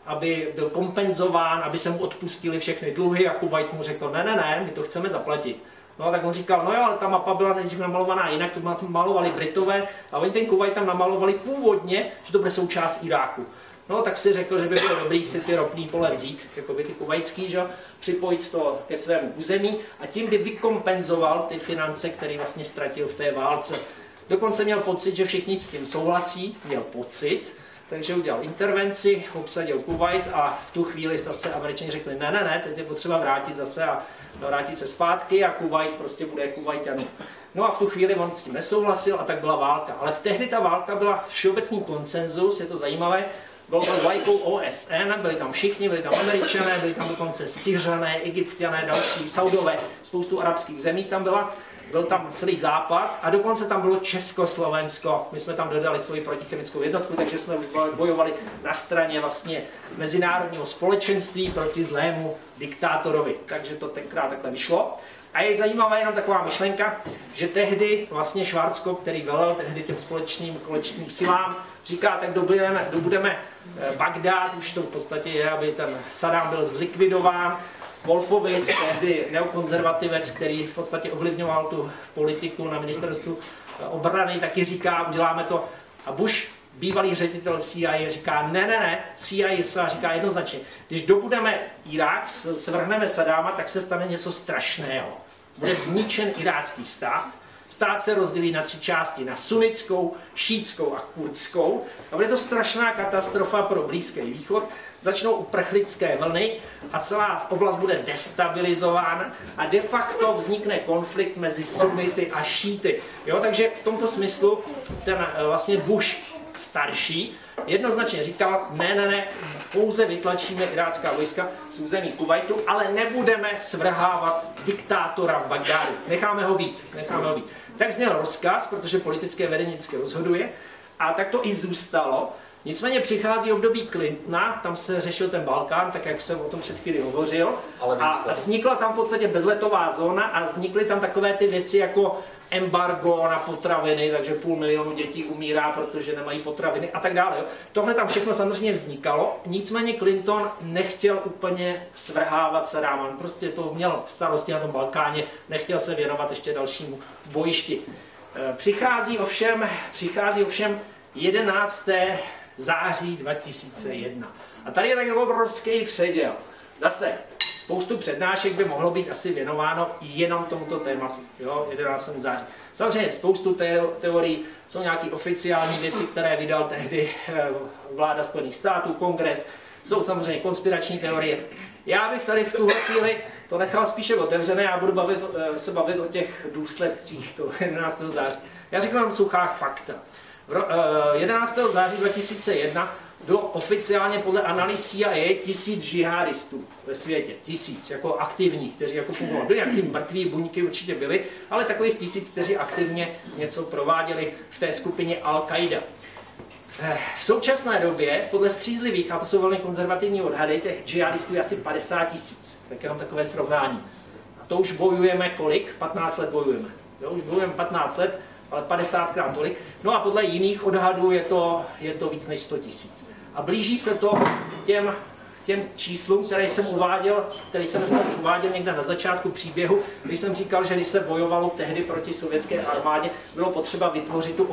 aby byl kompenzován, aby se mu odpustili všechny dluhy a Kuvajt mu řekl, ne, my to chceme zaplatit. No tak on říkal, no jo, ale ta mapa byla nejdřív namalovaná jinak, to malovali Britové a oni ten Kuvajt tam namalovali původně, že to bude součást Iráku. No tak si řekl, že by bylo dobrý si ty ropný pole vzít, jako by ty kuvajský, že? Připojit to ke svému území a tím by vykompenzoval ty finance, které vlastně ztratil v té válce. Dokonce měl pocit, že všichni s tím souhlasí, měl pocit, takže udělal intervenci, obsadil Kuvajt a v tu chvíli zase Američani řekli, ne, teď je potřeba vrátit zase a vrátit se zpátky a Kuvajt prostě bude Kuvajťanů. No a v tu chvíli on s tím nesouhlasil a tak byla válka. Ale tehdy ta válka byla všeobecný konsenzus, je to zajímavé, bylo to vlajkou OSN, byli tam všichni, byli tam Američané, byli tam dokonce Syřané, Egypťané, další, Saudové, spoustu arabských zemí tam byla. Byl tam celý západ a dokonce tam bylo Československo. My jsme tam dodali svoji protichemickou jednotku, takže jsme bojovali na straně vlastně mezinárodního společenství proti zlému diktátorovi. Takže to tenkrát takhle vyšlo. A je zajímavá jenom taková myšlenka, že tehdy vlastně Schwarzkopf, který velel tehdy těm společným kolečním silám, říká, tak dobudeme Bagdád, už to v podstatě je, aby ten Saddam byl zlikvidován. Wolfowitz, tehdy neokonzervativec, který v podstatě ovlivňoval tu politiku na ministerstvu obrany, taky říká, uděláme to. A Bush, bývalý ředitel CIA, říká, ne, CIA říká jednoznačně, když dobudeme Irák, svrhneme Saddáma, tak se stane něco strašného. Bude zničen irácký stát, stát se rozdělí na 3 části, na sunnickou, šítskou a kurdskou. A bude to strašná katastrofa pro Blízký východ. Začnou uprchlické vlny a celá oblast bude destabilizována a de facto vznikne konflikt mezi sunnity a šíty. Jo, takže v tomto smyslu ten vlastně Bush starší jednoznačně říkal, ne, pouze vytlačíme irácká vojska z území Kuvajtu, ale nebudeme svrhávat diktátora v Bagdádu. Necháme ho být. Tak zněl rozkaz, protože politické vedení vždycky rozhoduje a tak to i zůstalo. Nicméně přichází období Clintona, tam se řešil ten Balkán, tak jak jsem o tom před chvíli hovořil, a vznikla tam v podstatě bezletová zóna a vznikly tam takové ty věci jako embargo na potraviny, takže 500 000 dětí umírá, protože nemají potraviny a tak dále. Jo. Tohle tam všechno samozřejmě vznikalo, nicméně Clinton nechtěl úplně svrhávat Saddáma, on prostě to měl v starosti na tom Balkáně, nechtěl se věnovat ještě dalšímu bojišti. Přichází ovšem 11. září 2001. A tady je takový obrovský předěl. Zase spoustu přednášek by mohlo být asi věnováno jenom tomuto tématu, jo, 11. září. Samozřejmě spoustu teorií, jsou nějaké oficiální věci, které vydal tehdy vláda Spojených států, kongres, jsou samozřejmě konspirační teorie. Já bych tady v tuhle chvíli to nechal spíše otevřené, já budu se bavit o těch důsledcích toho 11. září. Já řeknu vám suchá fakta. 11. září 2001 bylo oficiálně podle analýz CIA 1000 džihadistů ve světě. 1000 jako aktivních, kteří jako fungovali. Byli nějaký mrtví buňky určitě byli, ale takových 1000, kteří aktivně něco prováděli v té skupině Al-Qaida. V současné době, podle střízlivých, a to jsou velmi konzervativní odhady, těch džihadistů je asi 50 000. Tak jenom takové srovnání. A to už bojujeme kolik? 15 let bojujeme. Jo, už bojujeme 15 let, ale 50krát tolik. No a podle jiných odhadů je to víc než 100 000. A blíží se to těm číslům, které jsem uváděl, který jsem dneska už uváděl někde na začátku příběhu, když jsem říkal, že když se bojovalo tehdy proti sovětské armádě, bylo potřeba vytvořit tu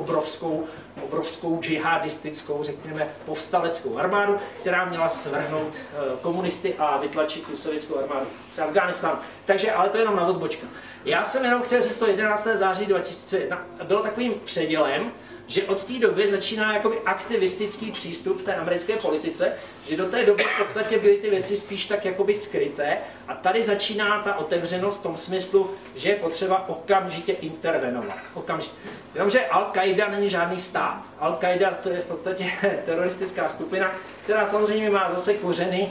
obrovskou džihadistickou, řekněme, povstaleckou armádu, která měla svrhnout komunisty a vytlačit tu sovětskou armádu z Afghánistánu. Takže, ale to je jenom na odbočka. Já jsem jenom chtěl říct, to 11. září 2001 bylo takovým předělem, že od té doby začíná jakoby aktivistický přístup v té americké politice, že do té doby v podstatě byly ty věci spíš tak jakoby skryté a tady začíná ta otevřenost v tom smyslu, že je potřeba okamžitě intervenovat. Okamžitě. Jenomže Al-Qaida není žádný stát. Al-Qaida to je v podstatě teroristická skupina, která samozřejmě má zase kořeny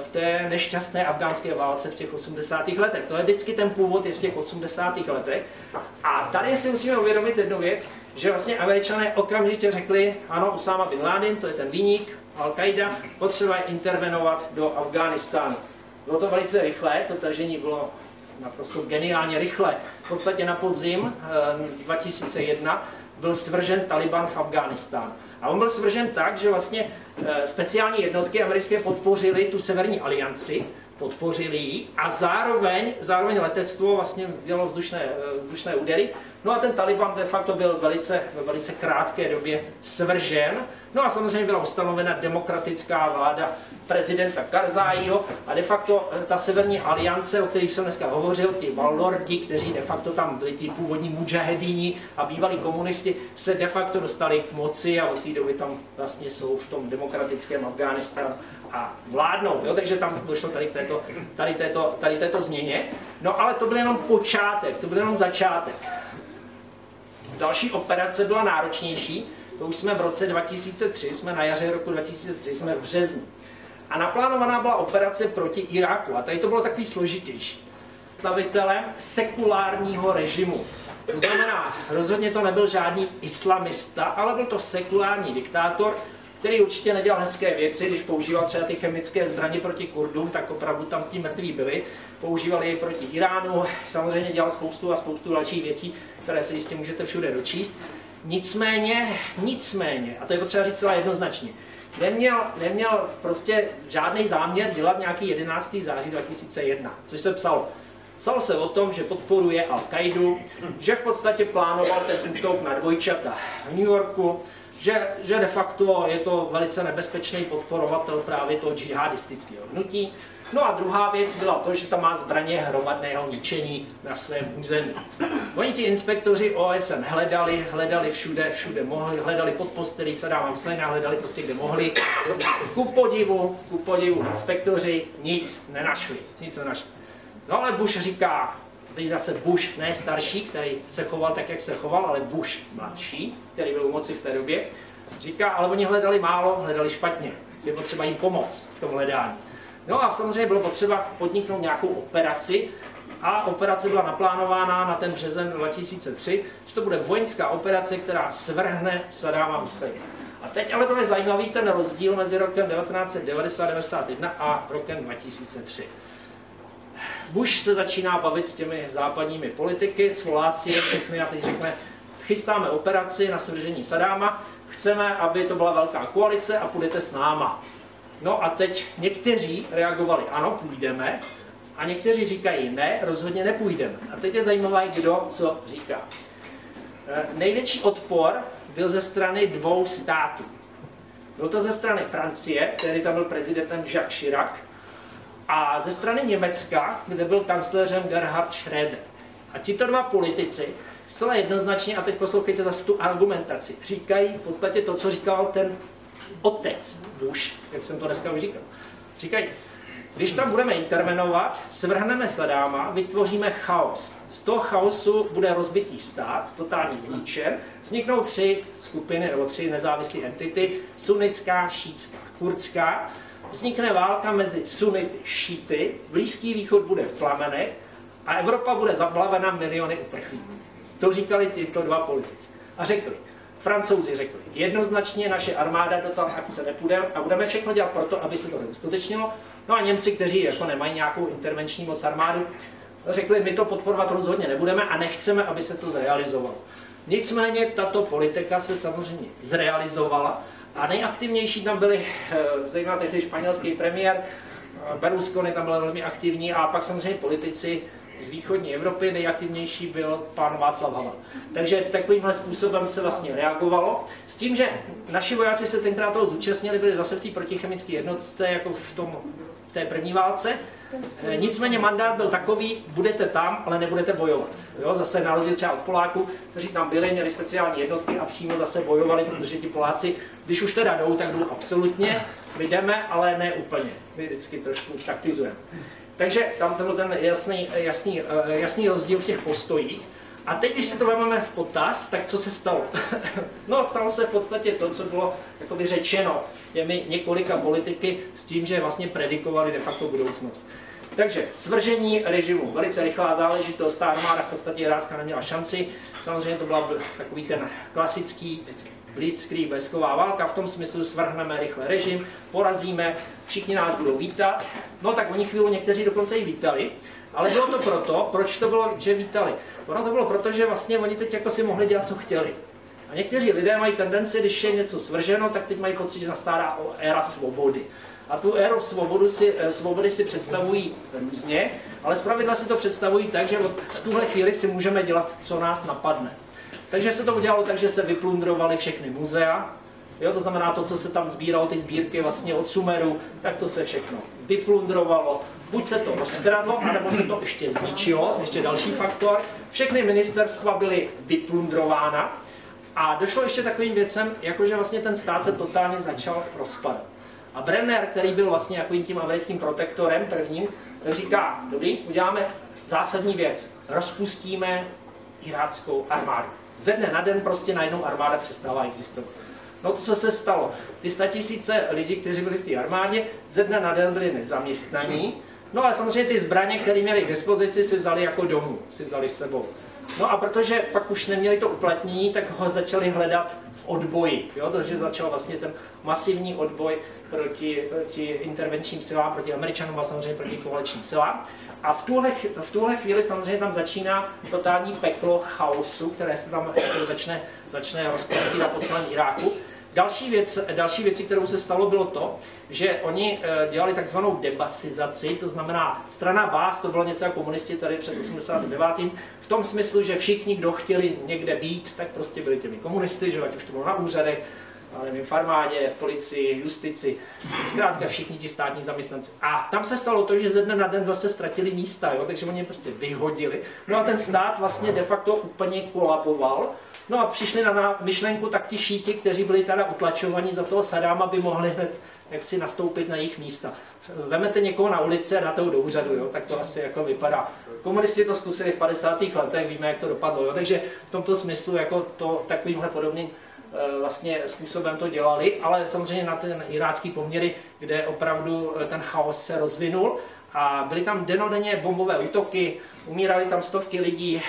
v té nešťastné afgánské válce v těch 80. letech. To je vždycky ten původ je v těch 80. letech. A tady si musíme uvědomit jednu věc, že vlastně Američané okamžitě řekli, ano, Usáma bin Laden, to je ten viník, Al-Qaida, potřeba intervenovat do Afghánistánu. Bylo to velice rychlé, to tažení bylo naprosto geniálně rychle. V podstatě na podzim 2001 byl svržen Taliban v Afghánistánu. A on byl svržen tak, že vlastně speciální jednotky americké podpořily tu severní alianci, podpořili ji a zároveň letectvo vlastně dělalo vzdušné údery. No a ten Taliban de facto byl ve velice krátké době svržen. No a samozřejmě byla ustanovena demokratická vláda prezidenta Karzáího a de facto ta severní aliance, o kterých jsem dneska hovořil, ti Wallordi, kteří de facto tam byli ti původní mudžahedíni a bývalí komunisti, se de facto dostali k moci a od té doby tam vlastně jsou v tom demokratickém Afghánistánu a vládnou. Jo? Takže tam došlo tady této změně. No ale to byl jenom počátek, to byl jenom začátek. Další operace byla náročnější, to už jsme v roce 2003, jsme na jaře roku 2003, jsme v březnu. A naplánovaná byla operace proti Iráku a tady to bylo takový složitější. Stavitelem sekulárního režimu. To znamená, rozhodně to nebyl žádný islamista, ale byl to sekulární diktátor, který určitě nedělal hezké věci, když používal třeba ty chemické zbraně proti Kurdům, tak opravdu tam ti mrtví byli. Používali je proti Iránu, samozřejmě dělal spoustu dalších věcí, které se jistě můžete všude dočíst. Nicméně, a to je potřeba říct celá jednoznačně, neměl prostě žádný záměr dělat nějaký 11. září 2001, což se psalo. Psalo se o tom, že podporuje Al-Qaidu, že v podstatě plánoval ten útok na dvojčata v New Yorku, že de facto je to velice nebezpečný podporovatel právě toho džihadistického hnutí. No a druhá věc byla to, že tam má zbraně hromadného ničení na svém území. Oni ti inspektoři OSN hledali všude mohli, hledali pod postelí Saddáma Husajna, hledali prostě kde mohli. Ku podivu inspektoři nic nenašli. No ale Bush říká, teď zase Bush, ne starší, který se choval tak, jak se choval, ale Bush mladší, který byl u moci v té době, říká, ale oni hledali málo, hledali špatně. Je potřeba jim pomoct v tom hledání. No a samozřejmě bylo potřeba podniknout nějakou operaci a operace byla naplánována na ten březen 2003, že to bude vojenská operace, která svrhne Saddáma Husajna. A teď ale byl zajímavý ten rozdíl mezi rokem 1990-91 a rokem 2003. Bush se začíná bavit s těmi západními politiky, svolá si je všechny a teď řekne, chystáme operaci na svržení Saddáma, chceme, aby to byla velká koalice a půjdete s náma. No a teď někteří reagovali, ano, půjdeme, a někteří říkají, ne, rozhodně nepůjdeme. A teď je zajímavé, kdo co říká. Největší odpor byl ze strany dvou států. Byl to ze strany Francie, který tam byl prezidentem Jacques Chirac, a ze strany Německa, kde byl kancléřem Gerhard Schröder. A tito dva politici zcela jednoznačně, a teď poslouchejte zase tu argumentaci, říkají v podstatě to, co říkal ten otec Bush, jak jsem to dneska už říkal. Říkají, když tam budeme intervenovat, svrhneme Saddáma, vytvoříme chaos. Z toho chaosu bude rozbitý stát, totální zničen, vzniknou tři skupiny nebo tři nezávislé entity, sunnická, šítská, kurdská. Vznikne válka mezi sunity, šíty, Blízký východ bude v plamenech a Evropa bude zaplavena miliony uprchlíků. To říkali tyto dva politici. A řekli, Francouzi řekli, jednoznačně naše armáda do té akce nepůjde a budeme všechno dělat proto, aby se to neuskutečnilo. No a Němci, kteří jako nemají nějakou intervenční moc armádu, řekli, my to podporovat rozhodně nebudeme a nechceme, aby se to zrealizovalo. Nicméně tato politika se samozřejmě zrealizovala A nejaktivnější tam byli zejména tehdy španělský premiér, Berlusconi tam byl velmi aktivní a pak samozřejmě politici z východní Evropy. Nejaktivnější byl pan Václav Havel. Takže takovýmhle způsobem se vlastně reagovalo. S tím, že naši vojáci se tenkrát toho zúčastnili, byli zase v té protichemické jednotce, jako v té první válce. Nicméně mandát byl takový, budete tam, ale nebudete bojovat. Jo, zase na rozdíl třeba od Poláků, kteří tam byli, měli speciální jednotky a přímo zase bojovali, protože ti Poláci, když už teda jdou, tak jdou absolutně, my jdeme, ale ne úplně. My vždycky trošku taktizujeme. Takže tam to byl ten jasný rozdíl v těch postojích. A teď, když si to vezmeme v potaz, tak co se stalo? No, stalo se v podstatě to, co bylo jakoby řečeno těmi několika politiky s tím, že vlastně predikovali de facto budoucnost. Takže svržení režimu, velice rychlá záležitost, ta armáda v podstatě irácká neměla šanci. Samozřejmě to byl takový ten klasický blitzkrieg, blesková válka, v tom smyslu svrhneme rychle režim, porazíme, všichni nás budou vítat. No tak oni chvíli někteří dokonce i vítali, ale bylo to proto, proč to bylo, že vítali? Ono to bylo proto, že vlastně oni teď jako si mohli dělat, co chtěli. A někteří lidé mají tendenci, když je něco svrženo, tak teď mají pocit, že nastává éra svobody. A tu éru svobody si představují různě, ale zpravidla si to představují tak, že v tuhle chvíli si můžeme dělat, co nás napadne. Takže se to udělalo tak, že se vyplundrovaly všechny muzea. Jo, to znamená to, co se tam sbíralo, ty sbírky vlastně od Sumeru, tak to se všechno vyplundrovalo. Buď se to rozkradlo, anebo se to ještě zničilo, ještě další faktor. Všechny ministerstva byly vyplundrována a došlo ještě takovým věcem, jakože vlastně ten stát se totálně začal rozpadat. A Brenner, který byl vlastně jako tím americkým protektorem prvním, tak říká, dobrý, uděláme zásadní věc, rozpustíme iráckou armádu. Ze dne na den prostě najednou armáda přestává existovat. No to, co se stalo? Ty 100 000 lidí, kteří byli v té armádě, ze dne na den byli nezaměstnaní. No a samozřejmě ty zbraně, které měli k dispozici, si vzali jako domů, si vzali s sebou. No a protože pak už neměli to uplatnění, tak ho začali hledat v odboji. Jo? Takže začal vlastně ten masivní odboj proti intervenčním silám, proti Američanům a samozřejmě proti koaličním silám. A v tuhle chvíli samozřejmě tam začíná totální peklo chaosu, které se tam začne rozprostírat po celém Iráku. Další věcí, kterou se stalo, bylo to, že oni dělali takzvanou debasizaci, to znamená strana Baas, to bylo něco jako komunisti tady před 89. V tom smyslu, že všichni, kdo chtěli někde být, tak prostě byli těmi komunisty, že ať už to bylo na úřadech, nevím, v armádě, v policii, justici, zkrátka všichni ti státní zaměstnanci. A tam se stalo to, že ze dne na den zase ztratili místa, jo? Takže oni je prostě vyhodili. No a ten stát vlastně de facto úplně kolaboval. No a přišli na myšlenku tak ti šíti, kteří byli teda utlačovaní za toho Sadáma, by mohli hned jaksi nastoupit na jejich místa. Vemete někoho na ulici a dáte ho do úřadu, jo? Tak to asi jako vypadá. Komunisti to zkusili v 50. letech, víme, jak to dopadlo. Jo? Takže v tomto smyslu jako to takovýmhle podobným vlastně způsobem to dělali, ale samozřejmě na ten irácký poměry, kde opravdu ten chaos se rozvinul a byly tam denodenně bombové útoky, umírali tam stovky lidí,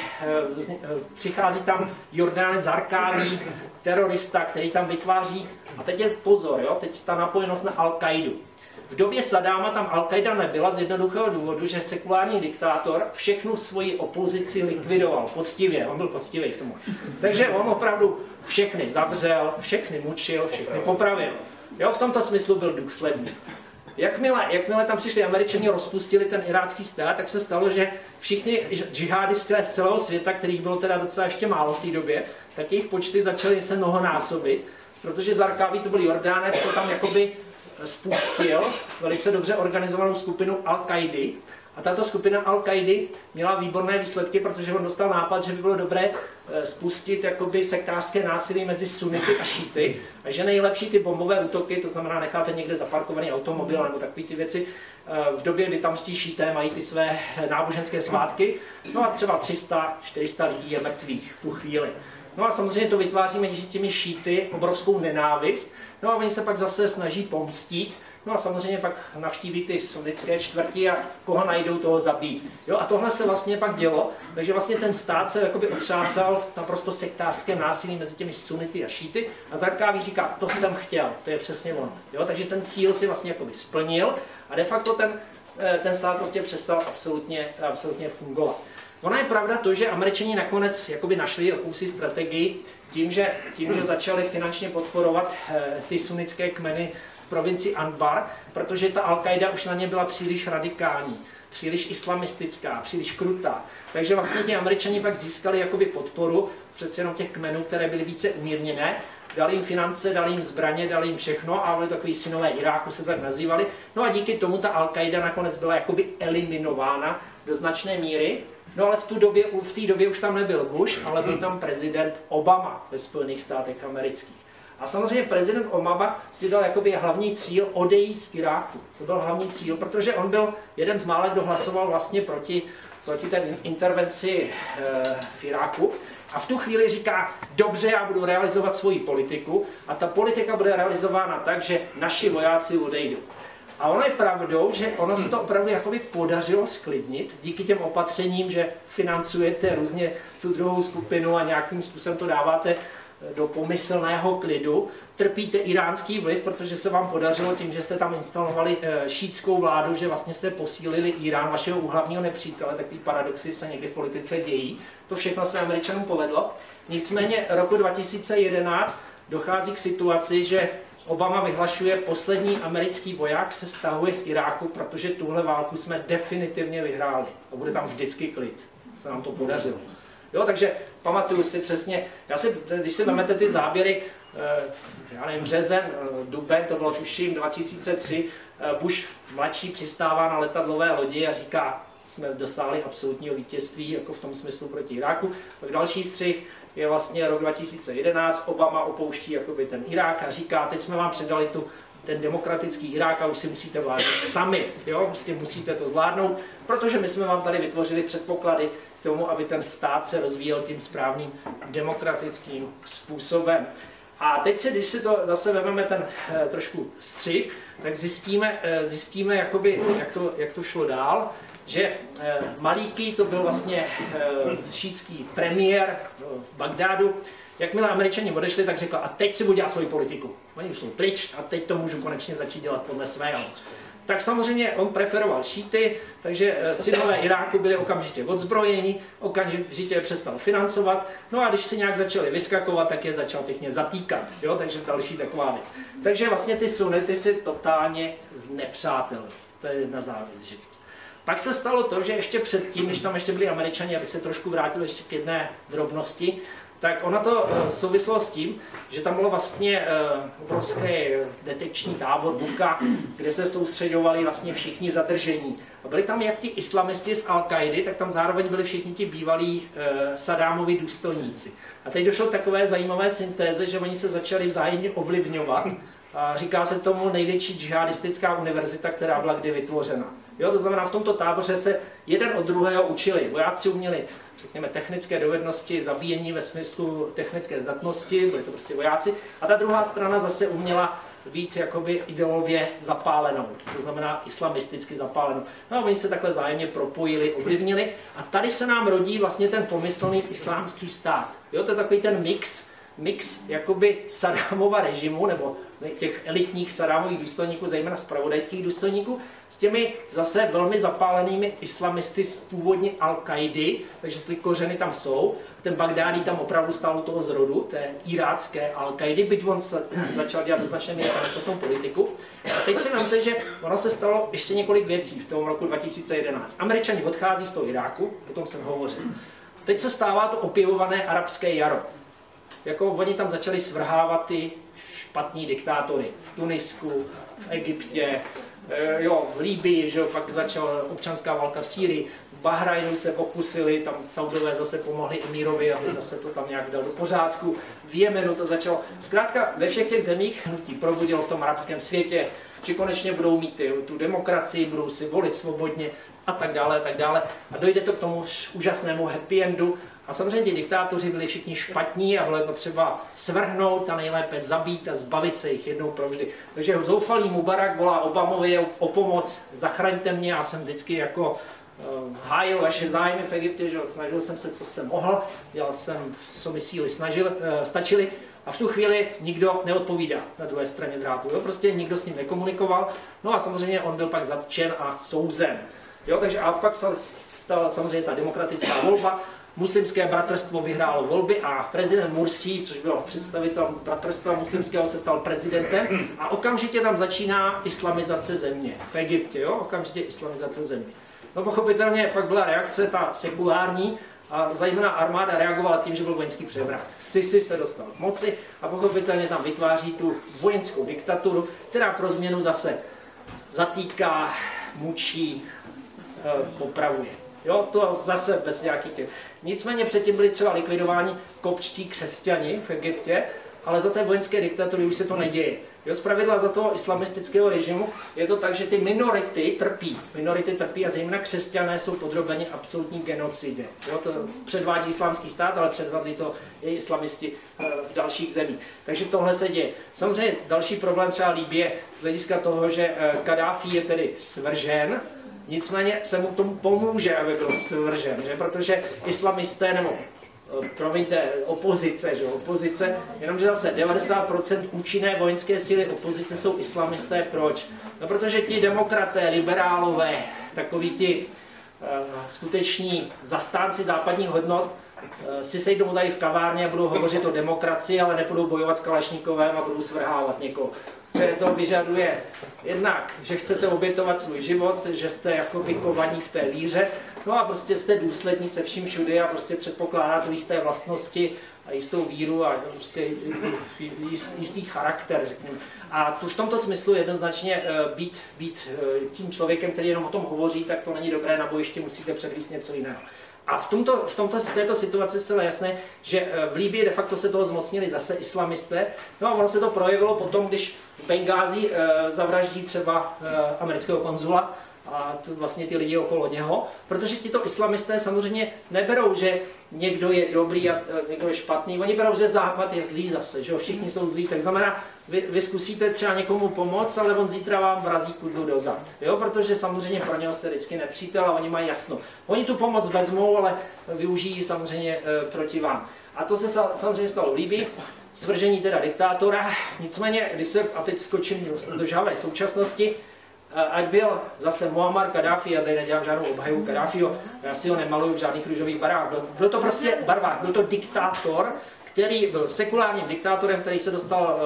přichází tam Jordán Zarkáví, terorista, který tam vytváří, a teď je pozor, jo, teď ta napojenost na Al-Kaidu. V době Sadáma tam Al-Qaida nebyla z jednoduchého důvodu, že sekulární diktátor všechnu svoji opozici likvidoval poctivě, on byl poctivý v tom. Takže on opravdu všechny zavřel, všechny mučil, všechny popravil. Jo, v tomto smyslu byl důsledný. Jakmile tam přišli Američani a rozpustili ten irácký stát, tak se stalo, že všichni džihadisté z celého světa, kterých bylo teda docela ještě málo v té době, tak jejich počty začaly se mnohonásobit, protože Zarkáví to byl Jordánec, to tam jakoby spustil velice dobře organizovanou skupinu Al-Kaidy. A tato skupina Al-Kaidy měla výborné výsledky, protože on dostal nápad, že by bylo dobré spustit jakoby sektářské násilí mezi sunity a šíty. A že nejlepší ty bombové útoky, to znamená necháte někde zaparkovaný automobil nebo takové ty věci, v době, kdy tam ti šíté mají ty své náboženské svátky, no a třeba 300-400 lidí je mrtvých v tu chvíli. No a samozřejmě to vytváří mezi těmi šíty obrovskou nenávist, no a oni se pak zase snaží pomstít, no a samozřejmě pak navštíví ty sunnické čtvrti a koho najdou, toho zabijí. Jo, a tohle se vlastně pak dělo, takže vlastně ten stát se jakoby otřásal v naprosto sektářském násilí mezi těmi sunnity a šíty a Zarkáví říká, to jsem chtěl, to je přesně ono. Jo, takže ten cíl si vlastně jakoby splnil a de facto ten ten stát prostě přestal absolutně fungovat. Ona je pravda to, že Američani nakonec jakoby našli jakousi strategii tím, že začali finančně podporovat ty sunnické kmeny v provincii Anbar, protože ta Al-Qaida už na ně byla příliš radikální, příliš islamistická, příliš krutá. Takže vlastně ti Američani pak získali jakoby podporu přece jenom těch kmenů, které byly více umírněné, dali jim finance, dali jim zbraně, dali jim všechno a byli takový synové Iráku, se tak nazývali. No a díky tomu ta Al-Qaida nakonec byla jakoby eliminována do značné míry. No ale v té době už tam nebyl Bush, ale byl tam prezident Obama ve Spojených státech amerických. A samozřejmě prezident Obama si dal jakoby hlavní cíl odejít z Iráku. To byl hlavní cíl, protože on byl jeden z mála, kdo hlasoval vlastně proti té intervenci v Iráku. A v tu chvíli říká, dobře, já budu realizovat svoji politiku a ta politika bude realizována tak, že naši vojáci odejdou. A ono je pravdou, že ono se to opravdu jakoby podařilo sklidnit díky těm opatřením, že financujete různě tu druhou skupinu a nějakým způsobem to dáváte do pomyslného klidu. Trpíte iránský vliv, protože se vám podařilo tím, že jste tam instalovali šítskou vládu, že vlastně jste posílili Irán, vašeho hlavního nepřítele. Takový paradoxy se někdy v politice dějí. To všechno se Američanům povedlo. Nicméně roku 2011 dochází k situaci, že Obama vyhlašuje, poslední americký voják se stahuje z Iráku, protože tuhle válku jsme definitivně vyhráli. A bude tam vždycky klid. Se nám to podařilo. Jo, takže pamatuju si přesně, když si vezmete ty záběry, já nevím, březen, duben, to bylo tuším 2003, Bush mladší přistává na letadlové lodi a říká, jsme dosáhli absolutního vítězství, jako v tom smyslu proti Iráku. Tak další střih je vlastně rok 2011, Obama opouští jakoby ten Irák a říká, teď jsme vám předali ten demokratický Irák a už si musíte vládnout sami, jo? Prostě musíte to zvládnout, protože my jsme vám tady vytvořili předpoklady k tomu, aby ten stát se rozvíjel tím správným demokratickým způsobem. A teď když si to zase vezmeme ten trošku střih, tak zjistíme jakoby, jak to šlo dál, že Malíky, to byl vlastně šítský premiér v Bagdádu, jakmile Američani odešli, tak řekl, a teď si budu dělat svoji politiku. Oni už jsou pryč a teď to můžu konečně začít dělat podle svého. Tak samozřejmě on preferoval šíty, takže synové Iráku byli okamžitě odzbrojeni, okamžitě přestal financovat, no a když si nějak začali vyskakovat, tak je začal pěkně zatýkat, jo? Takže další taková věc. Takže vlastně ty sunity si totálně znepřátelili. To je jedna záležitost. Pak se stalo to, že ještě předtím, když tam ještě byli Američani, abych se trošku vrátil ještě k jedné drobnosti, tak ono to souvislo s tím, že tam bylo vlastně obrovský detekční tábor Buka, kde se soustředovali vlastně všichni zadržení. A byli tam jak ti islamisti z Al-Kaidy, tak tam zároveň byli všichni ti bývalí Saddámovi důstojníci. A teď došlo k takové zajímavé syntéze, že oni se začali vzájemně ovlivňovat. A říká se tomu největší džihadistická univerzita, která byla kdy vytvořena. Jo, to znamená, v tomto táboře se jeden od druhého učili. Vojáci uměli, řekněme, technické dovednosti, zabíjení ve smyslu technické zdatnosti, byli to prostě vojáci. A ta druhá strana zase uměla být jakoby ideově zapálenou, to znamená islamisticky zapálenou. No a oni se takhle vzájemně propojili, ovlivnili. A tady se nám rodí vlastně ten pomyslný islámský stát. Jo, to je takový ten mix jakoby Saddámova režimu, nebo těch elitních Saddámových důstojníků, zejména zpravodajských důstojníků, s těmi zase velmi zapálenými islamisty z původně Al-Kaidy, takže ty kořeny tam jsou. Ten Bagdádí tam opravdu stál u toho zrodu, té irácké Al-Kaidy, byť on začal dělat do značné míry samostatnou politiku. A teď si vemte, že ono se stalo ještě několik věcí v tom roku 2011. Američani odchází z toho Iráku, o tom jsem hovořil. Teď se stává to opěvované arabské jaro. Jako oni tam začali svrhávat ty špatní diktátory v Tunisku, v Egyptě, v Libyi, že pak začala občanská válka v Sýrii, v Bahrajnu se pokusili, tam Saudové zase pomohli Emírovi, aby zase to tam nějak dal do pořádku, v Jemenu to začalo. Zkrátka ve všech těch zemích hnutí probudilo v tom arabském světě, že konečně budou mít tu demokracii, budou si volit svobodně a tak dále, a tak dále. A dojde to k tomu úžasnému happy endu. A samozřejmě diktátoři byli všichni špatní a bylo potřeba svrhnout a nejlépe zabít a zbavit se jich jednou provždy. Takže zoufalý Mubarak volá Obamovi o pomoc, zachraňte mě, já jsem vždycky jako hájil vaše zájmy v Egyptě, že snažil jsem se, co jsem mohl, dělal jsem, co mi síly stačily. A v tu chvíli nikdo neodpovídá na druhé straně drátu. Jo? Prostě nikdo s ním nekomunikoval. No a samozřejmě on byl pak zatčen a souzen. Jo? Takže a pak stala samozřejmě ta demokratická volba. Muslimské bratrstvo vyhrálo volby a prezident Mursi, což byl představitel bratrstva muslimského, se stal prezidentem a okamžitě tam začíná islamizace země. V Egyptě, jo? Okamžitě islamizace země. No pochopitelně pak byla reakce ta sekulární a zajímavá armáda reagovala tím, že byl vojenský převrat. Sisi se dostal k moci a pochopitelně tam vytváří tu vojenskou diktaturu, která pro změnu zase zatýká, mučí, popravuje. Jo, to zase bez nějakých těch. Nicméně předtím byli třeba likvidováni koptští křesťani v Egyptě, ale za té vojenské diktatury už se to neděje. Jo, zpravidla za toho islamistického režimu je to tak, že ty minority trpí a zejména křesťané jsou podrobeni absolutní genocidě. Jo, to předvádí islámský stát, ale předvádí to i islamisti v dalších zemích. Takže tohle se děje. Samozřejmě další problém třeba Libye z hlediska toho, že Kaddáfí je tedy svržen, nicméně se mu k tomu pomůže, aby byl svržen, že? Protože islamisté, nebo promiňte, opozice, jenomže zase 90% účinné vojenské síly opozice jsou islamisté. Proč? No protože ti demokraté, liberálové, takoví ti skuteční zastánci západních hodnot si sejdou tady v kavárně a budou hovořit o demokracii, ale nebudou bojovat s Kalašnikovem a budou svrhávat někoho. Že to vyžaduje jednak, že chcete obětovat svůj život, že jste jakoby kovaní v té víře, no a prostě jste důslední se vším všude a prostě předpokládáte jisté vlastnosti a jistou víru a prostě jistý charakter, řekněme. A v tomto smyslu jednoznačně být tím člověkem, který jenom o tom hovoří, tak to není dobré, na bojišti musíte předvíst něco jiného. A v této situaci je zcela jasné, že v Libyi de facto se toho zmocnili zase islamisté. No a ono se to projevilo potom, když v Bengázi zavraždí třeba amerického konzula a vlastně ty lidi okolo něho, protože tito islamisté samozřejmě neberou, že někdo je dobrý a někdo je špatný. Oni berou, že Západ je zlý zase, že všichni jsou zlí. Tak znamená, vy zkusíte třeba někomu pomoct, ale on zítra vám vrazí kudlu do zad. Jo? Protože samozřejmě pro něho jste vždycky nepřítel a oni mají jasno. Oni tu pomoc vezmou, ale využijí samozřejmě proti vám. A to se samozřejmě stalo v Libyi, svržení teda diktátora. Nicméně, a teď skočím do žhavé současnosti, ať byl zase Muammar Kaddáfí, já tady nedělám žádnou obhajobu Kaddáfího, já si ho nemaluju v žádných růžových byl to prostě barvách, byl to diktátor, který byl sekulárním diktátorem, který se dostal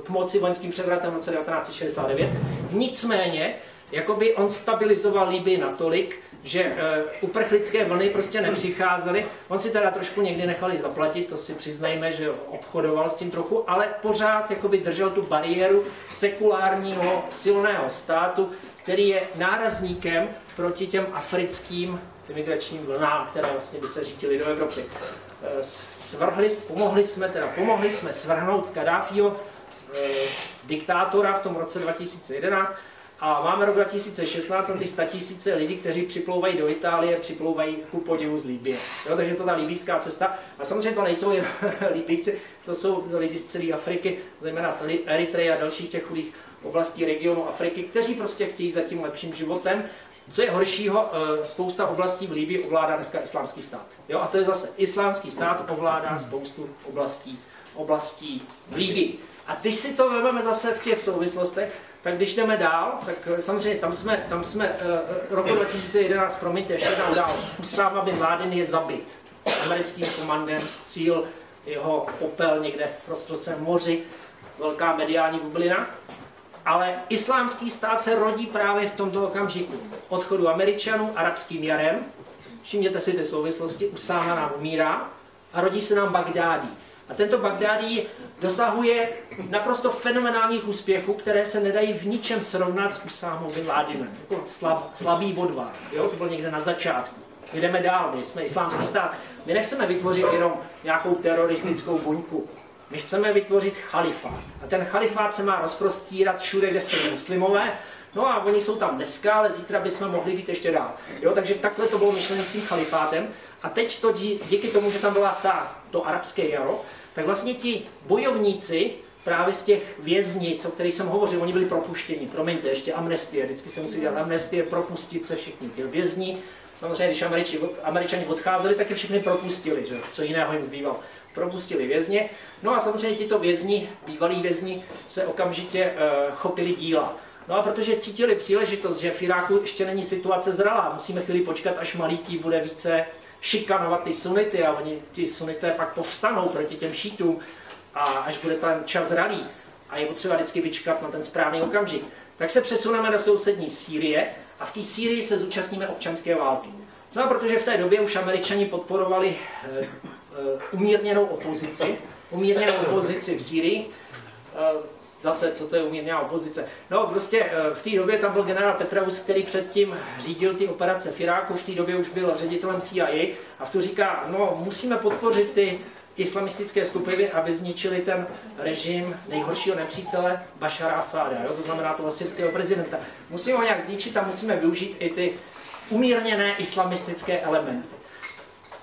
k moci vojenským převratem v roce 1969. Nicméně, jakoby on stabilizoval Libyi natolik, že uprchlické vlny prostě nepřicházely. On si teda trošku někdy nechali zaplatit, to si přiznejme, že obchodoval s tím trochu, ale pořád jakoby držel tu bariéru sekulárního silného státu, který je nárazníkem proti těm africkým imigračním vlnám, které vlastně by se řítily do Evropy. Pomohli jsme svrhnout Kaddáfího diktátora v tom roce 2011 a máme rok 2016 a ty 100 000 lidí, kteří připlouvají do Itálie, připlouvají ku podivu z Libye. Jo, takže to ta libýská cesta. A samozřejmě to nejsou jen Libýci, to jsou lidi z celé Afriky, zejména z Eritreje a dalších těch chudých oblastí regionu Afriky, kteří prostě chtějí za tím lepším životem. Co je horšího, spousta oblastí v Libyi ovládá dneska islámský stát. Jo, a to je zase islámský stát ovládá spoustu oblastí v Libyi. A když si to vezmeme zase v těch souvislostech, tak když jdeme dál, tak samozřejmě tam jsme roku 2011, promiňte, ještě tam dál, Usáma bin Laden je zabit americkým komandem síl, jeho popel někde prostřednictvím moři, velká mediální bublina. Ale islámský stát se rodí právě v tomto okamžiku. Odchodu Američanů, arabským jarem, všimněte si ty souvislosti, Usáma nám umírá a rodí se nám Bagdádi. A tento Bagdádi dosahuje naprosto fenomenálních úspěchů, které se nedají v ničem srovnat s Usámou bin Ladenem. Jako slabý bodvar, jo? To bylo někde na začátku. Jdeme dál, my jsme islámský stát. My nechceme vytvořit jenom nějakou teroristickou buňku. My chceme vytvořit chalifát. A ten chalifát se má rozprostírat všude, kde jsou muslimové. No a oni jsou tam dneska, ale zítra bychom mohli být ještě dál. Jo, takže takhle to bylo myšlení s tím chalifátem. A teď to díky tomu, že tam byla to arabské jaro, tak vlastně ti bojovníci právě z těch věznic, o kterých jsem hovořil, oni byli propuštěni. Promiňte, ještě amnestie, vždycky se musí dělat amnestie, propustit se všichni ti vězni. Samozřejmě, když Američani odcházeli, tak je všechny propustili, že? Co jiného jim zbývalo. Propustili vězně. No a samozřejmě tito vězni, bývalí vězni, se okamžitě chopili díla. No a protože cítili příležitost, že v Iráku ještě není situace zralá, musíme chvíli počkat, až Malíky bude více šikanovat ty sunity a oni ty sunité pak povstanou proti těm šítům a až bude ten čas zralý a je potřeba vždycky vyčkat na ten správný okamžik, tak se přesuneme do sousední Sýrie a v té Sýrii se zúčastníme občanské války. No a protože v té době už Američani podporovali umírněnou opozici v Sýrii. Zase, co to je umírněná opozice? No, prostě v té době tam byl generál Petraeus, který předtím řídil ty operace v Iráku, v té době už byl ředitelem CIA a v tu říká, no, musíme podpořit ty islamistické skupiny, aby zničili ten režim nejhoršího nepřítele Bašara Asáda, to znamená toho syrského prezidenta. Musíme ho nějak zničit a musíme využít i ty umírněné islamistické elementy.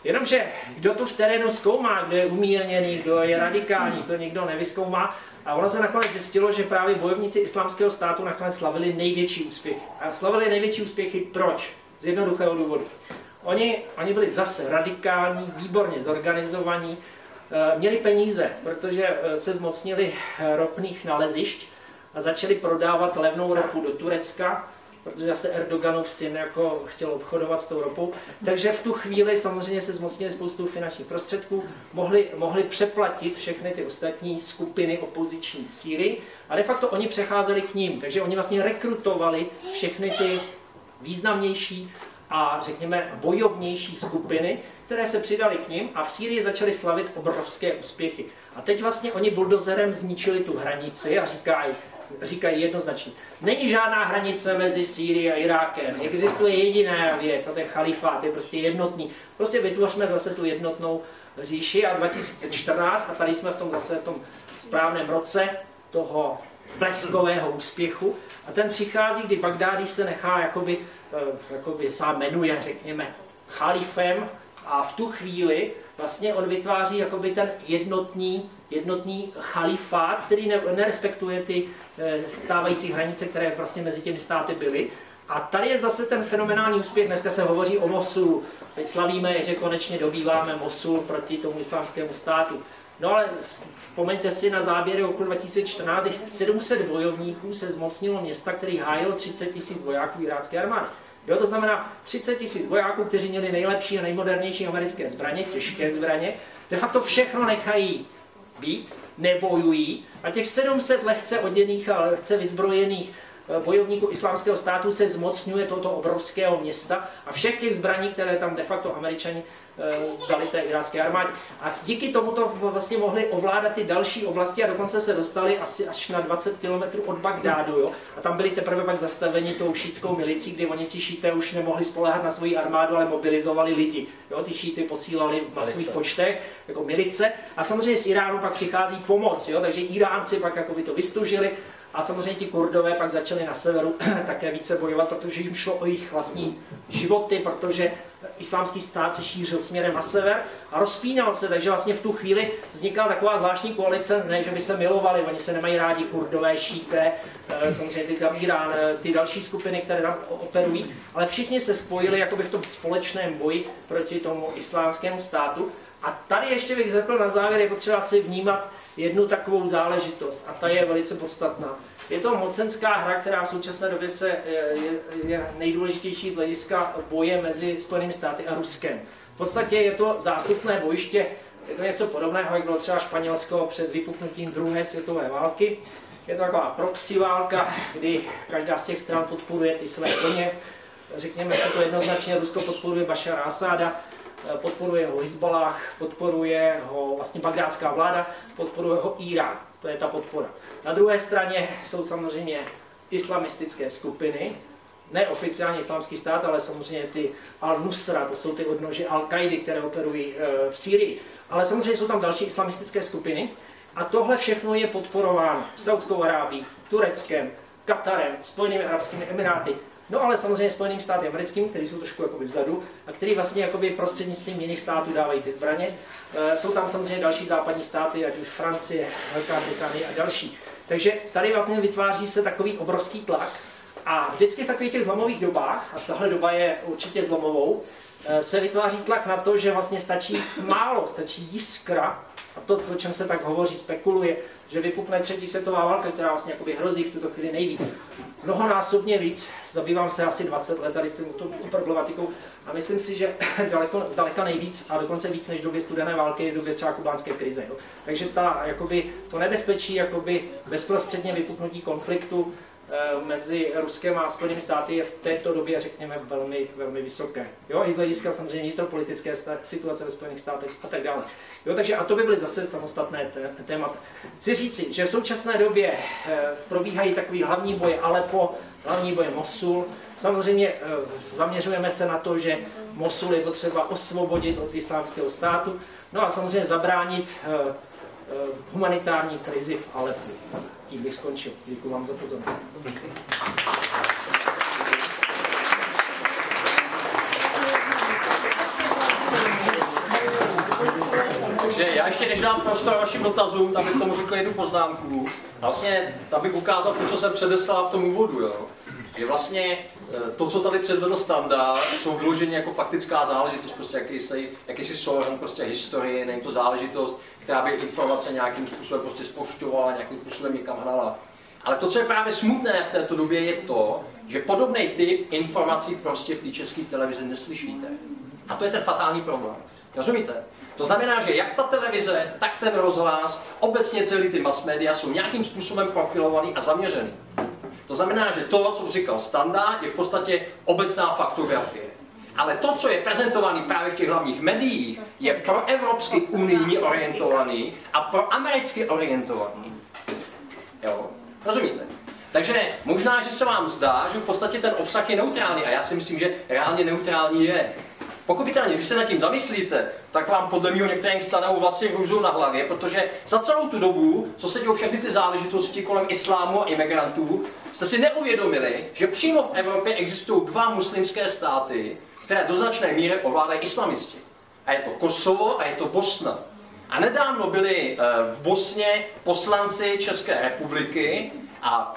Jenomže kdo to v terénu zkoumá, kdo je umírněný, kdo je radikální, to nikdo nevyzkoumá. A ono se nakonec zjistilo, že právě bojovníci Islámského státu nakonec slavili největší úspěchy. A slavili největší úspěchy proč? Z jednoduchého důvodu. Oni byli zase radikální, výborně zorganizovaní, měli peníze, protože se zmocnili ropných nalezišť a začali prodávat levnou ropu do Turecka, protože zase Erdoganův syn jako chtěl obchodovat s tou ropou. Takže v tu chvíli samozřejmě se zmocnili spoustu finančních prostředků, mohli přeplatit všechny ty ostatní skupiny opoziční v Sýrii a de facto oni přecházeli k ním. Takže oni vlastně rekrutovali všechny ty významnější a řekněme bojovnější skupiny, které se přidali k nim a v Sýrii začali slavit obrovské úspěchy. A teď vlastně oni buldozerem zničili tu hranici a říkají jednoznačně, není žádná hranice mezi Sýrií a Irákem, existuje jediná věc, a to je chalifát, je prostě jednotný. Prostě vytvořme zase tu jednotnou říši a 2014, a tady jsme v tom zase v tom správném roce toho bleskového úspěchu, a ten přichází, kdy Bagdádi se nechá jakoby sám jmenuje, řekněme, chalifem, a v tu chvíli vlastně on vytváří jakoby ten jednotný chalifát, který nerespektuje ty stávající hranice, které vlastně mezi těmi státy byly. A tady je zase ten fenomenální úspěch. Dneska se hovoří o Mosulu. Teď slavíme, že konečně dobýváme Mosul proti tomu islámskému státu. No ale vzpomeňte si na záběry roku 2014, kdy 700 bojovníků se zmocnilo města, který hájil 30 000 vojáků irácké armády. Jo, to znamená 30 000 vojáků, kteří měli nejlepší a nejmodernější americké zbraně, těžké zbraně, de facto všechno nechají být, nebojují a těch 700 lehce oděných a lehce vyzbrojených bojovníků islámského státu se zmocňuje tohoto obrovského města a všech těch zbraní, které tam de facto Američani dali té irácké armádě. A díky tomuto vlastně mohli ovládat ty další oblasti a dokonce se dostali asi až na 20 km od Bagdádu. Jo? A tam byli teprve pak zastaveni tou šítskou milicí, kdy oni ti šíté už nemohli spoléhat na svoji armádu, ale mobilizovali lidi. Jo? Ty šíty posílali v masových počtech jako milice. A samozřejmě z Iránu pak přichází pomoc, jo? Takže Iránci pak jakoby to vystužili. A samozřejmě ti Kurdové pak začali na severu také více bojovat, protože jim šlo o jejich vlastní životy, protože islámský stát se šířil směrem na sever a rozpínal se, takže vlastně v tu chvíli vznikala taková zvláštní koalice, ne, že by se milovali, oni se nemají rádi, Kurdové, šíté, samozřejmě ty tam Irán, ty další skupiny, které tam operují, ale všichni se spojili jakoby v tom společném boji proti tomu islámskému státu. A tady ještě bych řekl na závěr, je potřeba si vnímat jednu takovou záležitost a ta je velice podstatná. Je to mocenská hra, která v současné době je nejdůležitější z hlediska boje mezi Spojenými státy a Ruskem. V podstatě je to zástupné bojiště, je to něco podobného, jak bylo třeba Španělsko před vypuknutím druhé světové války. Je to taková proxy válka, kdy každá z těch stran podporuje ty své koně. Řekněme si to jednoznačně, Rusko podporuje Bašara Asáda, podporuje ho Hizballah, podporuje ho vlastně bagdátská vláda, podporuje ho Irán. To je ta podpora. Na druhé straně jsou samozřejmě islamistické skupiny, neoficiální islámský stát, ale samozřejmě ty Al-Nusra, to jsou ty odnože Al-Kaidi, které operují v Sýrii. Ale samozřejmě jsou tam další islamistické skupiny a tohle všechno je podporováno Saudskou Arábií, Tureckem, Katarem, Spojenými arabskými emiráty. No ale samozřejmě Spojenými státy americkými, kteří jsou trošku jakoby vzadu a kteří vlastně jakoby prostřednictvím jiných států dávají ty zbraně. Jsou tam samozřejmě další západní státy, ať už Francie, Velká Británie a další. Takže tady vlastně vytváří se takový obrovský tlak A vždycky v takových těch zlomových dobách, a tahle doba je určitě zlomovou, se vytváří tlak na to, že vlastně stačí málo, stačí jiskra, a to, o čem se tak hovoří, spekuluje, že vypukne třetí světová válka, která vlastně hrozí v tuto chvíli nejvíc. Mnohonásobně víc, zabývám se asi 20 let tady touto problematikou a myslím si, že zdaleka nejvíc a dokonce víc než v době studené války, v době třeba kubánské krize. Jo. Takže to nebezpečí bezprostředně vypuknutí konfliktu mezi Ruskem a Spojenými státy je v této době, řekněme, velmi, velmi vysoké. Jo, i z hlediska samozřejmě vnitropolitické situace ve Spojených státech a tak dále. Jo, takže a to by byly zase samostatné témata. Chci říci, že v současné době probíhají takový hlavní boje Aleppo, hlavní boje Mosul. Samozřejmě zaměřujeme se na to, že Mosul je potřeba osvobodit od islámského státu, no a samozřejmě zabránit humanitární krizi v Aleppu. Tím bych skončil. Děkuji vám za pozornost. Takže já ještě než dám prostor vašim dotazům, tak bych tomu řekl jednu poznámku. Vlastně tam bych ukázal to, co jsem předeslal v tom úvodu. Jo. Je vlastně to, co tady předvedl Standa, jsou vyloženě jako faktická záležitost, prostě jakýsi souhrn prostě historie, není to záležitost, která by informace nějakým způsobem prostě zpošťovala, nějakým způsobem někam hnala. Ale to, co je právě smutné v této době, je to, že podobný typ informací prostě v té české televizi neslyšíte. A to je ten fatální problém. Rozumíte? To znamená, že jak ta televize, tak ten rozhlas, obecně celý ty mass media jsou nějakým způsobem profilovaný a zaměřený. To znamená, že to, co říkal Standa, je v podstatě obecná faktografie. Ale to, co je prezentované právě v těch hlavních médiích, je pro evropsky unijně orientovaný a pro americky orientovaný. Jo? Rozumíte? Takže možná, že se vám zdá, že v podstatě ten obsah je neutrální a já si myslím, že reálně neutrální je. Pochopitelně, když se nad tím zamyslíte, tak vám podle mého některým stanou vlastně hrůzou na hlavě, protože za celou tu dobu, co se dělou všechny ty záležitosti kolem islámu a imigrantů, jste si neuvědomili, že přímo v Evropě existují dva muslimské státy, které do značné míry ovládají islamisti. A je to Kosovo a je to Bosna. A nedávno byli v Bosně poslanci České republiky a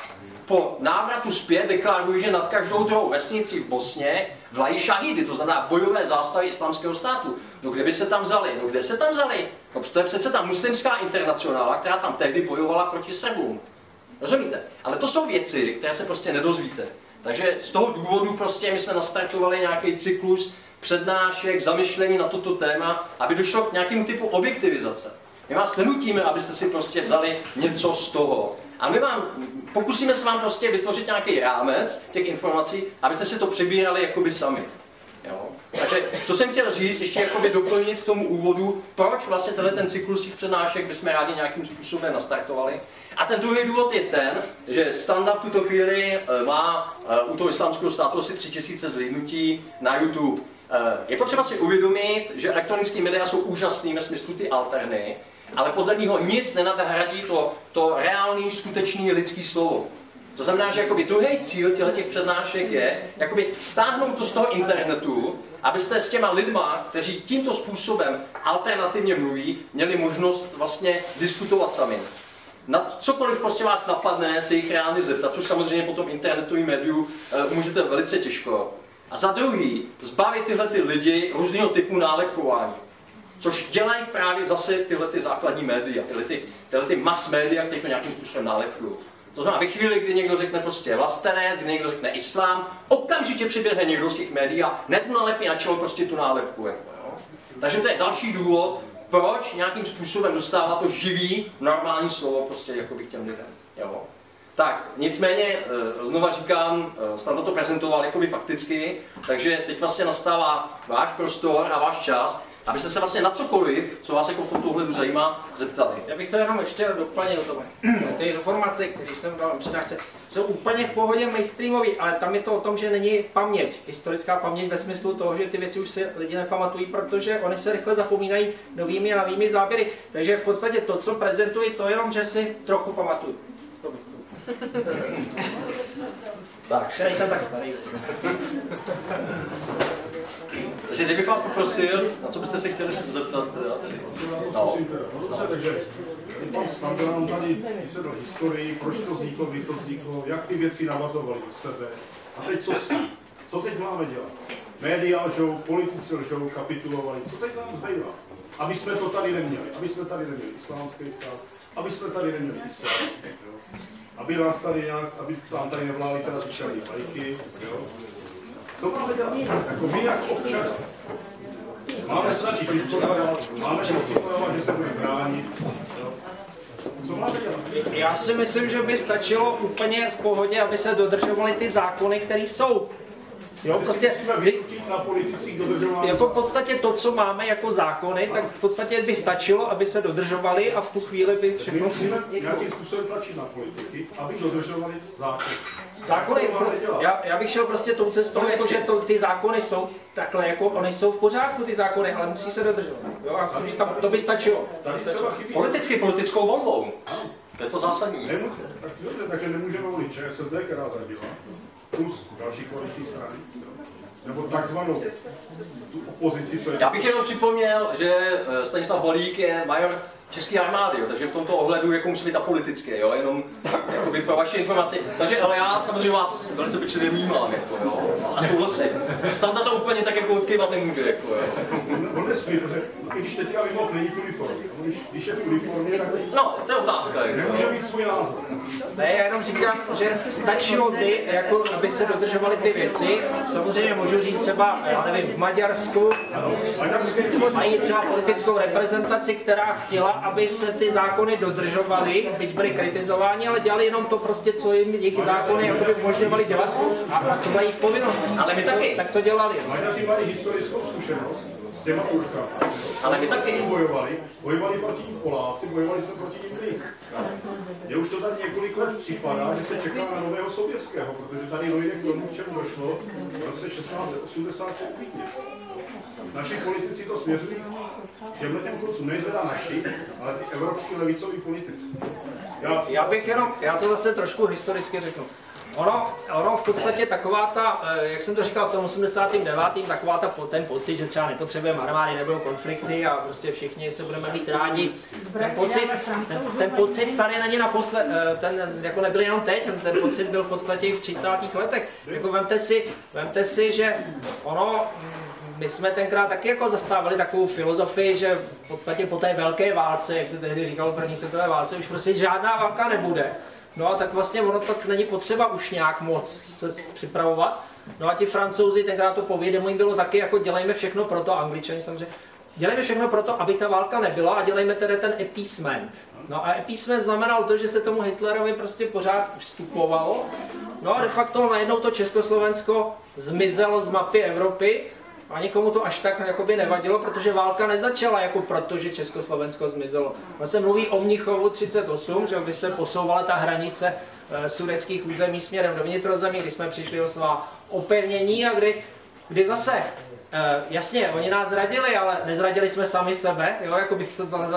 po návratu zpět deklarují, že nad každou druhou vesnici v Bosně vlají šahídy, to znamená bojové zástavy islámského státu. No kde by se tam vzali? No kde se tam vzali? No to je přece ta muslimská internacionála, která tam tehdy bojovala proti Srbům. Rozumíte? Ale to jsou věci, které se prostě nedozvíte. Takže z toho důvodu prostě my jsme nastartovali nějaký cyklus přednášek, zamyšlení na toto téma, aby došlo k nějakému typu objektivizace. My vás nenutíme, abyste si prostě vzali něco z toho. A my pokusíme se vám prostě vytvořit nějaký rámec těch informací, abyste si to přebírali jakoby sami. Jo? Takže to jsem chtěl říct, ještě jakoby doplnit k tomu úvodu, proč vlastně ten cyklus těch přednášek bychom rádi nějakým způsobem nastartovali. A ten druhý důvod je ten, že Standa v tuto chvíli má u toho islámského státu asi 3000 zhlédnutí na YouTube. Je potřeba si uvědomit, že elektronické média jsou úžasný ve smyslu ty alterny, ale podle mého nic nenadhradí to reálný, skutečný lidský slovo. To znamená, že jakoby druhý cíl těch přednášek je jakoby stáhnout to z toho internetu, abyste s těma lidma, kteří tímto způsobem alternativně mluví, měli možnost vlastně diskutovat sami. Na cokoliv prostě vás napadne, se jich reálně zeptat, což samozřejmě po tom internetovém médiu můžete velice těžko. A za druhý, zbavit tyhle ty lidi různého typu nálepkování. Což dělají právě zase tyhle ty základní média, tyhle ty mass média, které to nějakým způsobem nálepkují. To znamená, ve chvíli, kdy někdo řekne prostě vlastenec, kdy někdo řekne islám, okamžitě přiběhne někdo z těch médií a hned mu nalepí na čelo prostě tu nálepku. Jo? Takže to je další důvod, proč nějakým způsobem dostává to živý, normální slovo prostě jakoby k těm lidem. Jo? Tak, nicméně, znova říkám, snad to prezentoval jakoby fakticky, takže teď vlastně nastává váš prostor a váš čas, abyste se vlastně na cokoliv, co vás jako v tomto ohledu zajímá, zeptali. Já bych to jenom ještě doplnil tomu. Ty informace, které jsem dal přednášce, jsou úplně v pohodě mainstreamový, ale tam je to o tom, že není paměť, historická paměť ve smyslu toho, že ty věci už si lidi nepamatují, protože oni se rychle zapomínají novými a novými záběry. Takže v podstatě to, co prezentuji, to jenom, že si trochu pamatuju. Tak. Že nejsem tak starý. Takže kdybych vás poprosil, na co byste se chtěli zeptat? No. Takže pan Standa nám tady píše do historii, proč to vzniklo, kdy to vzniklo, jak ty věci navazovaly do sebe. A teď co s tím? Co teď máme dělat? Média lžou, politici lžou, kapitulovali. Co teď nám zbývá? Aby jsme to tady neměli. Aby jsme tady neměli islámský stát. Aby jsme tady neměli islám. Aby nás tady nějak, aby tam tady nevládli teda zvyšený bajky. Co máme dělat? Jako my jako občané. Máme se začít diskutovat, máme se diskutovat, že se budeme bránit. Co máme dělat? Já si myslím, že by stačilo úplně v pohodě, aby se dodržovaly ty zákony, které jsou. Jo, prostě, na politicích dodržování. Jako v podstatě to, co máme jako zákony, tak v podstatě by stačilo, aby se dodržovaly a v tu chvíli by všechno... My musíme nějakým způsobem tlačit na politiky, aby dodržovali zákony. Zákony, já bych šel prostě tou cestou, jako, že ty zákony jsou takhle, jako oni jsou v pořádku, ty zákony, ale musí se dodržovat. Jo, já myslím, že tam, to by stačilo. Politickou volbou. To je to zásadní. Takže nemůžeme volit ČSSD, která zradila, plus další koaliční strany, nebo takzvanou tu opozici, co je... Já bych jenom připomněl, že Stanislav Balík je major české armády, jo, takže v tomto ohledu jako musí být apolitické, jo, jenom jakoby pro vaši informaci. Takže, ale já samozřejmě vás velice pečlivě vnímám, jako, jo, a souhlasím. Standa to úplně tak jako odkývat nemůže, jako, jo. On nesmí, protože i když teďka vymohl není v uniformě, když je v uniformě, tak... No, to je otázka, jo. Nemůže mít svůj názor. Ne, já jenom říkám, že stačilo by, jako, aby se dodržovaly ty věci. Samozřejmě můžu říct třeba, já nevím, v Maďarsku mají třeba politickou reprezentaci, která chtěla, aby se ty zákony dodržovaly, byť byly kritizováni, ale dělali jenom to prostě, co jim jejich zákony jakoby umožňovali dělat a to byla jejich povinnost. Ale my taky. Tak to dělali. Maďaři mají historickou zkušenost s těma Turkama. Ale my taky. Bojovali proti ním Poláci, bojovali jsme proti ním my. Mně už to tady několik let připadá, že se čeká na nového sovětského, protože tady dojde k tomu, k čemu došlo v roce 1683 v Vídni. Naši politici to směřují těmhle klucům, ne teda naši, ale ty evropští levicoví politici. Já to zase trošku historicky řeknu. Ono v podstatě taková ta, jak jsem to říkal v tom 89. taková ten pocit, že třeba nepotřebujeme armády, nebudou konflikty a prostě všichni se budeme mít rádi. Ten pocit tady není naposled, ten jako nebyl jenom teď, ten pocit byl v podstatě i v 30. letech. Jako vemte si, že my jsme tenkrát taky jako zastávali takovou filozofii, že v podstatě po té velké válce, jak se tehdy říkalo první světové válce, už prostě žádná válka nebude. No a tak vlastně ono tak není potřeba už nějak moc se připravovat. No a ti Francouzi tenkrát to povědomí bylo taky jako dělejme všechno pro to, Angličani samozřejmě, dělejme všechno pro to, aby ta válka nebyla a dělejme tedy ten appeasement. No a appeasement znamenalo to, že se tomu Hitlerovi prostě pořád vstupovalo. No a de facto najednou to Československo zmizelo z mapy Evropy. A nikomu to až tak jakoby nevadilo, protože válka nezačala jako proto, že Československo zmizelo. On se mluví o Mnichovu 38, že by se posouvala ta hranice sudetských území směrem do vnitrozemí, kdy jsme přišli o svá opevnění a kdy zase, jasně, oni nás zradili, ale nezradili jsme sami sebe, jo,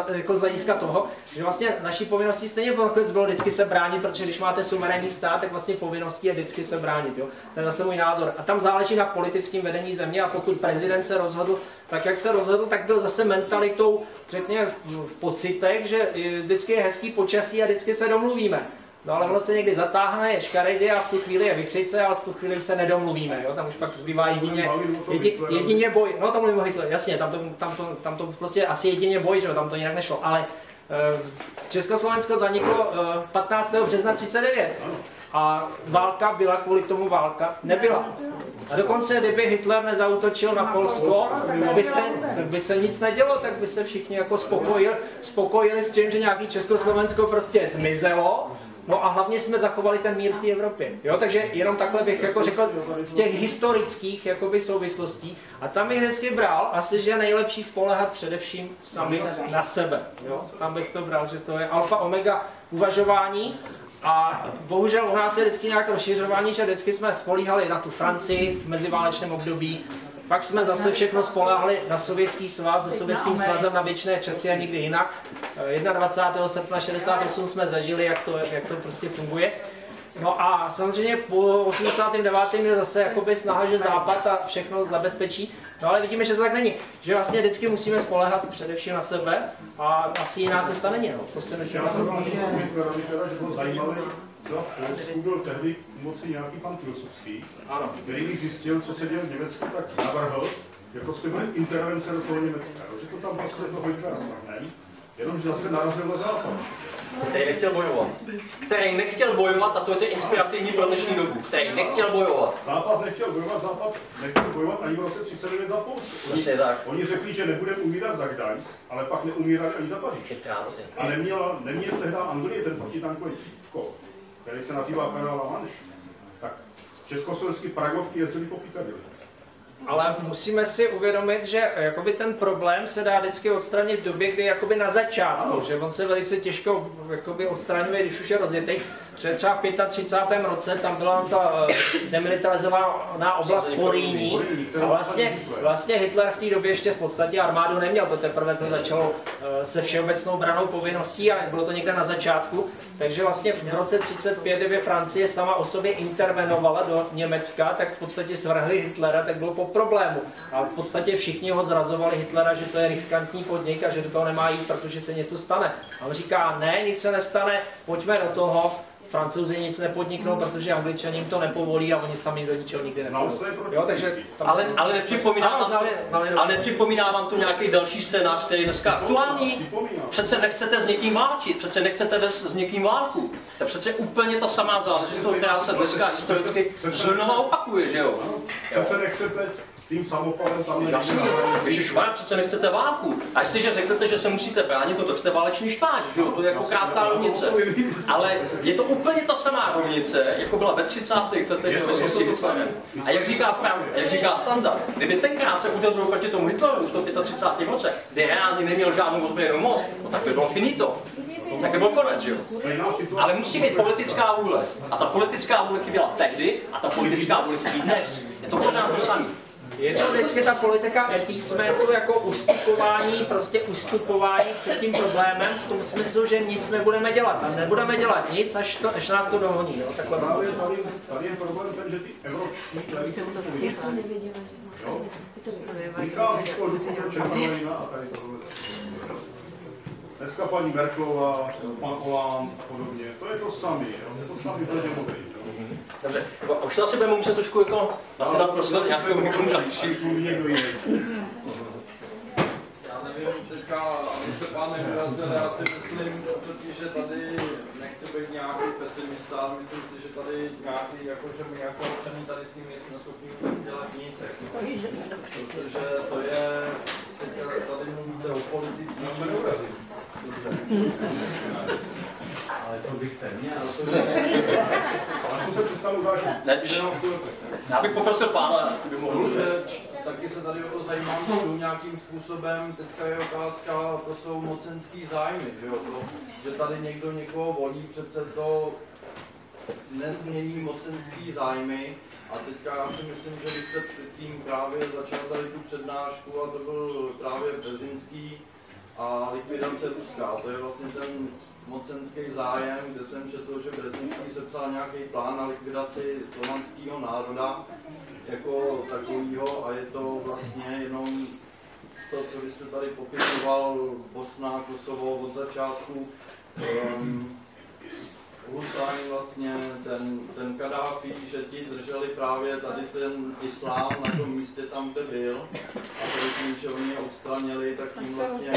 jako z hlediska toho, že vlastně naší povinností stejně bylo vždycky se bránit, protože když máte suverénní stát, tak vlastně povinností je vždycky se bránit. Jo. To je zase můj názor. A tam záleží na politickém vedení země a pokud prezident se rozhodl, tak jak se rozhodl, tak byl zase mentalitou, řekněme, v pocitech, že vždycky je hezký počasí a vždycky se domluvíme. No ale ono se někdy zatáhne, je škaredě a v tu chvíli je vychřice, ale v tu chvíli se nedomluvíme, jo? Tam už pak zbývá jedině boj, no to mluvím o Hitleru, jasně, tam to prostě asi jedině boj, že jo? Tam to jinak nešlo, ale Československo zaniklo 15. března 1939 a válka byla kvůli tomu válka? Nebyla. A dokonce, kdyby Hitler nezautočil na Polsko, tak by se nic nedělo, tak by se všichni jako spokojili s tím, že nějaký Československo prostě zmizelo. No a hlavně jsme zachovali ten mír v té Evropě. Jo? Takže jenom takhle bych jako řekl z těch historických jakoby, souvislostí. A tam bych vždycky bral asi, že je nejlepší spoléhat především sami na sebe. Jo? Tam bych to bral, že to je alfa omega uvažování. A bohužel u nás je vždycky nějaké rozšiřování, že vždycky jsme spolíhali na tu Francii v meziválečném období. Pak jsme zase všechno spoléhali na Sovětský svaz, se Sovětským svazem na věčné časy a nikdy jinak. 21. srpna 68 jsme zažili, jak to prostě funguje. No a samozřejmě po 89. je zase jakoby snaha, že Západ a všechno zabezpečí. No ale vidíme, že to tak není. Že vlastně vždycky musíme spoléhat především na sebe a asi jiná cesta není. No. To si myslím. Já jsem vám že bylo zajímavé, že v Polsku byl tehdy u moci nějaký pan Pilsudský, který když zjistil, co se děje v Německu, tak navrhl, že prostě byly intervence do toho Německa. Že to tam prostě toho Hitlera snadné, jenomže zase narazil na Západ. Který nechtěl bojovat. Který nechtěl bojovat, a to je to inspirativní pro dnešní dobu. Který nechtěl bojovat. Západ nechtěl bojovat ani v roce 39 za Polsko. Oni řekli, že nebudeme umírat za Gdaňsk, ale pak neumírali ani za Paříž. A neměl tehdy Anglie ten protitankový křídko, který se nazývá Canal La Manche. Tak československý pragovky jezdili po Piccadilly. Ale musíme si uvědomit, že jakoby ten problém se dá vždycky odstranit v době, kdy jakoby na začátku, že on se velice těžko jakoby odstraňuje, když už je rozjetý. Třeba v 35. roce tam byla ta demilitarizovaná oblast Porýní a vlastně Hitler v té době ještě v podstatě armádu neměl, to teprve se začalo se všeobecnou brannou povinností a bylo to někde na začátku, takže vlastně v roce 35, kdyby Francie sama o sobě intervenovala do Německa, tak v podstatě svrhli Hitlera, tak bylo po problému. A v podstatě všichni ho zrazovali Hitlera, že to je riskantní podnik a že do toho nemá jít, protože se něco stane. A on říká, ne, nic se nestane, pojďme do toho. Francouzi nic nepodniknou, protože Angličani jim to nepovolí a oni sami do ničeho nikdy nepůjdou. Ale nepřipomíná vám to nějaký další scénář, který je dneska aktuální? Přece nechcete s někým válčit, přece nechcete vést s někým válku. To je přece úplně ta samá záležitost, která se dneska historicky znova opakuje, že jo? Přece nechcete tím samopalem tam Ježišmarja, přece nechcete válku. A jestliže řeknete, že se musíte bránit, tak jste váleční štváč, že jo? To je jako krátká rovnice. Ale je to úplně ta samá rovnice, jako byla ve 30. letech souvislosti s Hitlerem. A jak říká Standa, kdyby tenkrát se udeřilo proti tomu Hitleru už do 35. roce, kdy reálně neměl žádnou ozbrojenou moc, no tak by bylo finito. Tak by byl konec, že jo? Ale musí být politická vůle. A ta politická vůle chyběla tehdy a ta politická vůle chybí dnes. Je to pořád to samé. Je to vždycky ta politika appeasementu jako ustupování před tím problémem v tom smyslu, že nic nebudeme dělat. A nebudeme dělat nic, až nás to dohoní. Jo? Takhle tady je problém ten, že ty evropští vychází z toho duchu Černohorina a tady tohle. Dneska paní Merkelová, pan Hollande a podobně. To je to samé. Je to samé pro děmory. Dobře, už to asi budeme muset trošku jako nasedat prostor nějakého někomu další. Já nevím, teďka, aby se pán neurazil, já si myslím, že tady nechci být nějaký pesimista, ale myslím si, že tady nějaký, že my jako občaní tady s tím nejsme schopni vůbec dělat nic. Protože to je, teďka tady mluvíte o politici. Já se neurazím. Ale to byste měl. Já bych poprosil pána, jestli by mohl. Taky se tady o to zajímám nějakým způsobem. Teďka je otázka, to jsou mocenský zájmy, že jo? Že tady někdo někoho volí, přece to nezmění mocenský zájmy. A teďka já si myslím, že vy jste předtím právě začal tady tu přednášku a to byl právě Brzezinský a likvidace Ruska. A to je vlastně ten mocenský zájem, kde jsem četl, že Brzezinský sepsal nějaký plán na likvidaci slovanského národa jako takovýho a je to vlastně jenom to, co vy jste tady popisoval, Bosna, Kosovo od začátku. Husajn vlastně, ten Kadáfi, že ti drželi právě tady ten islám na tom místě tam, kde byl. A tím, že oni je odstranili, tak tím vlastně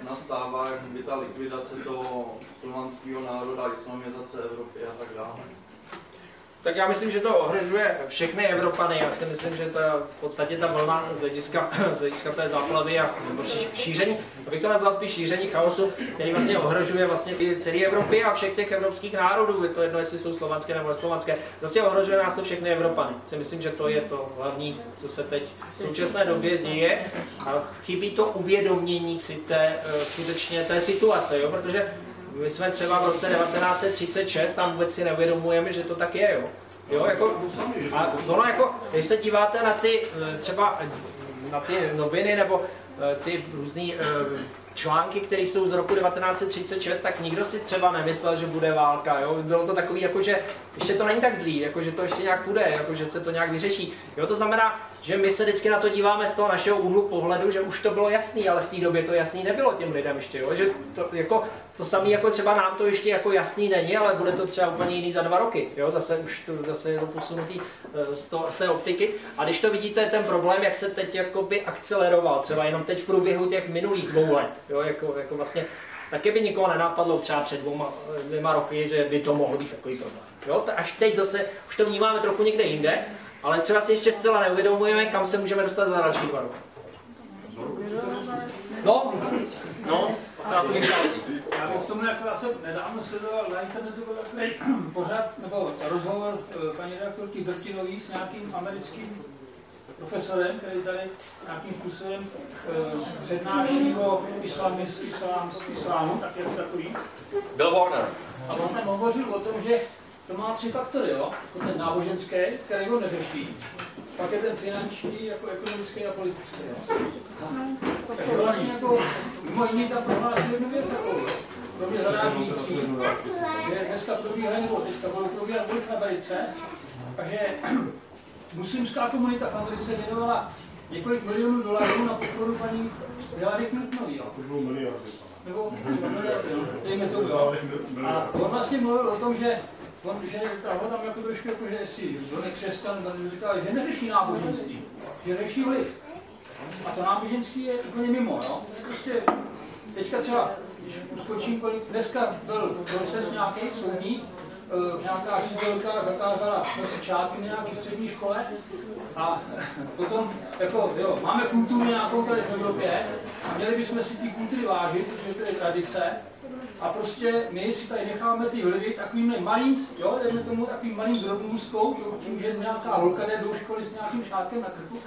nastává jakoby ta likvidace toho slovanského národa, islamizace Evropy a tak dále. Tak já myslím, že to ohrožuje všechny Evropany. Já si myslím, že to je v podstatě ta vlna z hlediska té záplavy a šíření, abych to nazval spíš šíření chaosu, který vlastně ohrožuje vlastně celé Evropy a všech těch evropských národů. Je to jedno, jestli jsou slovanské nebo neslovanské. Vlastně ohrožuje nás to všechny Evropany. Si myslím, že to je to hlavní, co se teď v současné době děje. A chybí to uvědomění si skutečně té situace, jo? Protože my jsme třeba v roce 1936, tam vůbec si neuvědomujeme, že to tak je, jo. Jo, jako, a ono jako, když se díváte na ty, třeba na ty noviny nebo ty různý články, které jsou z roku 1936, tak nikdo si třeba nemyslel, že bude válka. Jo? Bylo to takový, jako, že ještě to není tak zlý, jako, že to ještě nějak bude, jako, že se to nějak vyřeší. Jo? To znamená, že my se vždycky na to díváme z toho našeho úhlu pohledu, že už to bylo jasný, ale v té době to jasný nebylo těm lidem ještě. Jo? Že to samé, jako třeba nám to ještě jako jasný není, ale bude to třeba úplně jiný za 2 roky. Jo? Zase je to posunutý z té optiky. A když to vidíte, ten problém, jak se teď jakoby akceleroval, třeba jenom teď v průběhu těch minulých 2 let, jo? Jako vlastně, taky by nikoho nenapadlo třeba před 2 roky, že by to mohlo být takový problém. Jo? Až teď zase už to vnímáme trochu někde jinde, ale třeba si ještě zcela neuvědomujeme, kam se můžeme dostat za další 2 roky. No, já bych v tomhle, jako já jsem nedávno sledoval na internetu takový pořad, nebo rozhovor paní redaktorky Drtinový s nějakým americkým profesorem, který tady nějakým způsobem přednáší o islámu, tak jako takový. Bill Warner. A on tam hovořil o tom, že to má 3 faktory, jo? Ten náboženský, který ho neřeší, pak je ten finanční, jako ekonomický a politický. Jo? Takže vlastně jako mimo jiný tam prohlásil jednu věc takovou, pro mě zarážící, že dneska probíhají, nebo teďka budou probíhat volby v Americe, takže muslimská komunita v Americe věnovala několik milionů dolarů na podporu paní Hillary Clintonové. Nebo miliardy, dejme to, jo. A on vlastně mluvil o tom, že on tam jako trošku, jako, že jestli byl nekřesťan, říkal, že neřeší náboženství, že řeší vliv. A to náboženství je úplně mimo, jo. Prostě teďka třeba, když uskočím, dneska byl proces nějaký soudní, nějaká ředitelka zakázala nosit šátky na nějaké střední škole a potom, jako, jo, máme kulturu nějakou tady v Evropě a měli bychom si ty kultury vážit, protože to je tradice a prostě my si tady necháme ty vlivy takovým malým, jo, dejme tomu takovým malým drobnůzkou, tím, že nějaká holka jde do školy s nějakým šátkem na krku,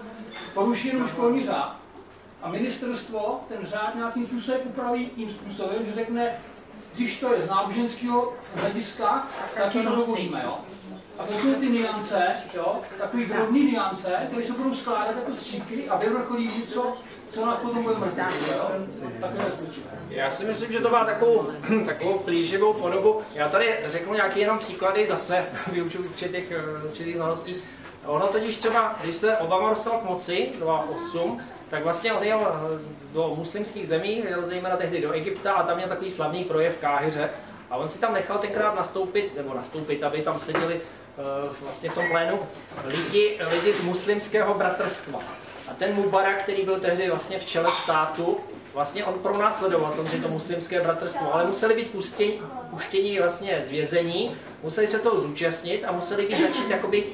poruší jenom školní řád a ministerstvo ten řád nějakým způsobem upraví tím způsobem, že řekne, když to je z náboženského hlediska, tak to dovolíme, jo. A to jsou ty niance, jo, takový drobný niance, které se budou skládat jako střípky a vyvrcholí něco, co nás potom bude mrzet, jo. Já si myslím, že to má takovou plíživou podobu. Já tady řeknu nějaké jenom příklady, zase vyučuji určitých znalostí. Ono totiž třeba, když se Obama dostal k moci, 2008, tak vlastně on jel do muslimských zemí, jel zejména tehdy do Egypta a tam měl takový slavný projev v Káhiře. A on si tam nechal tenkrát nastoupit, aby tam seděli vlastně v tom plénu lidi z muslimského bratrstva. A ten Mubarak, který byl tehdy vlastně v čele státu, vlastně on pronásledoval samozřejmě to muslimské bratrstvo, ale museli být puštěni vlastně z vězení, museli se toho zúčastnit a museli být začít jakoby,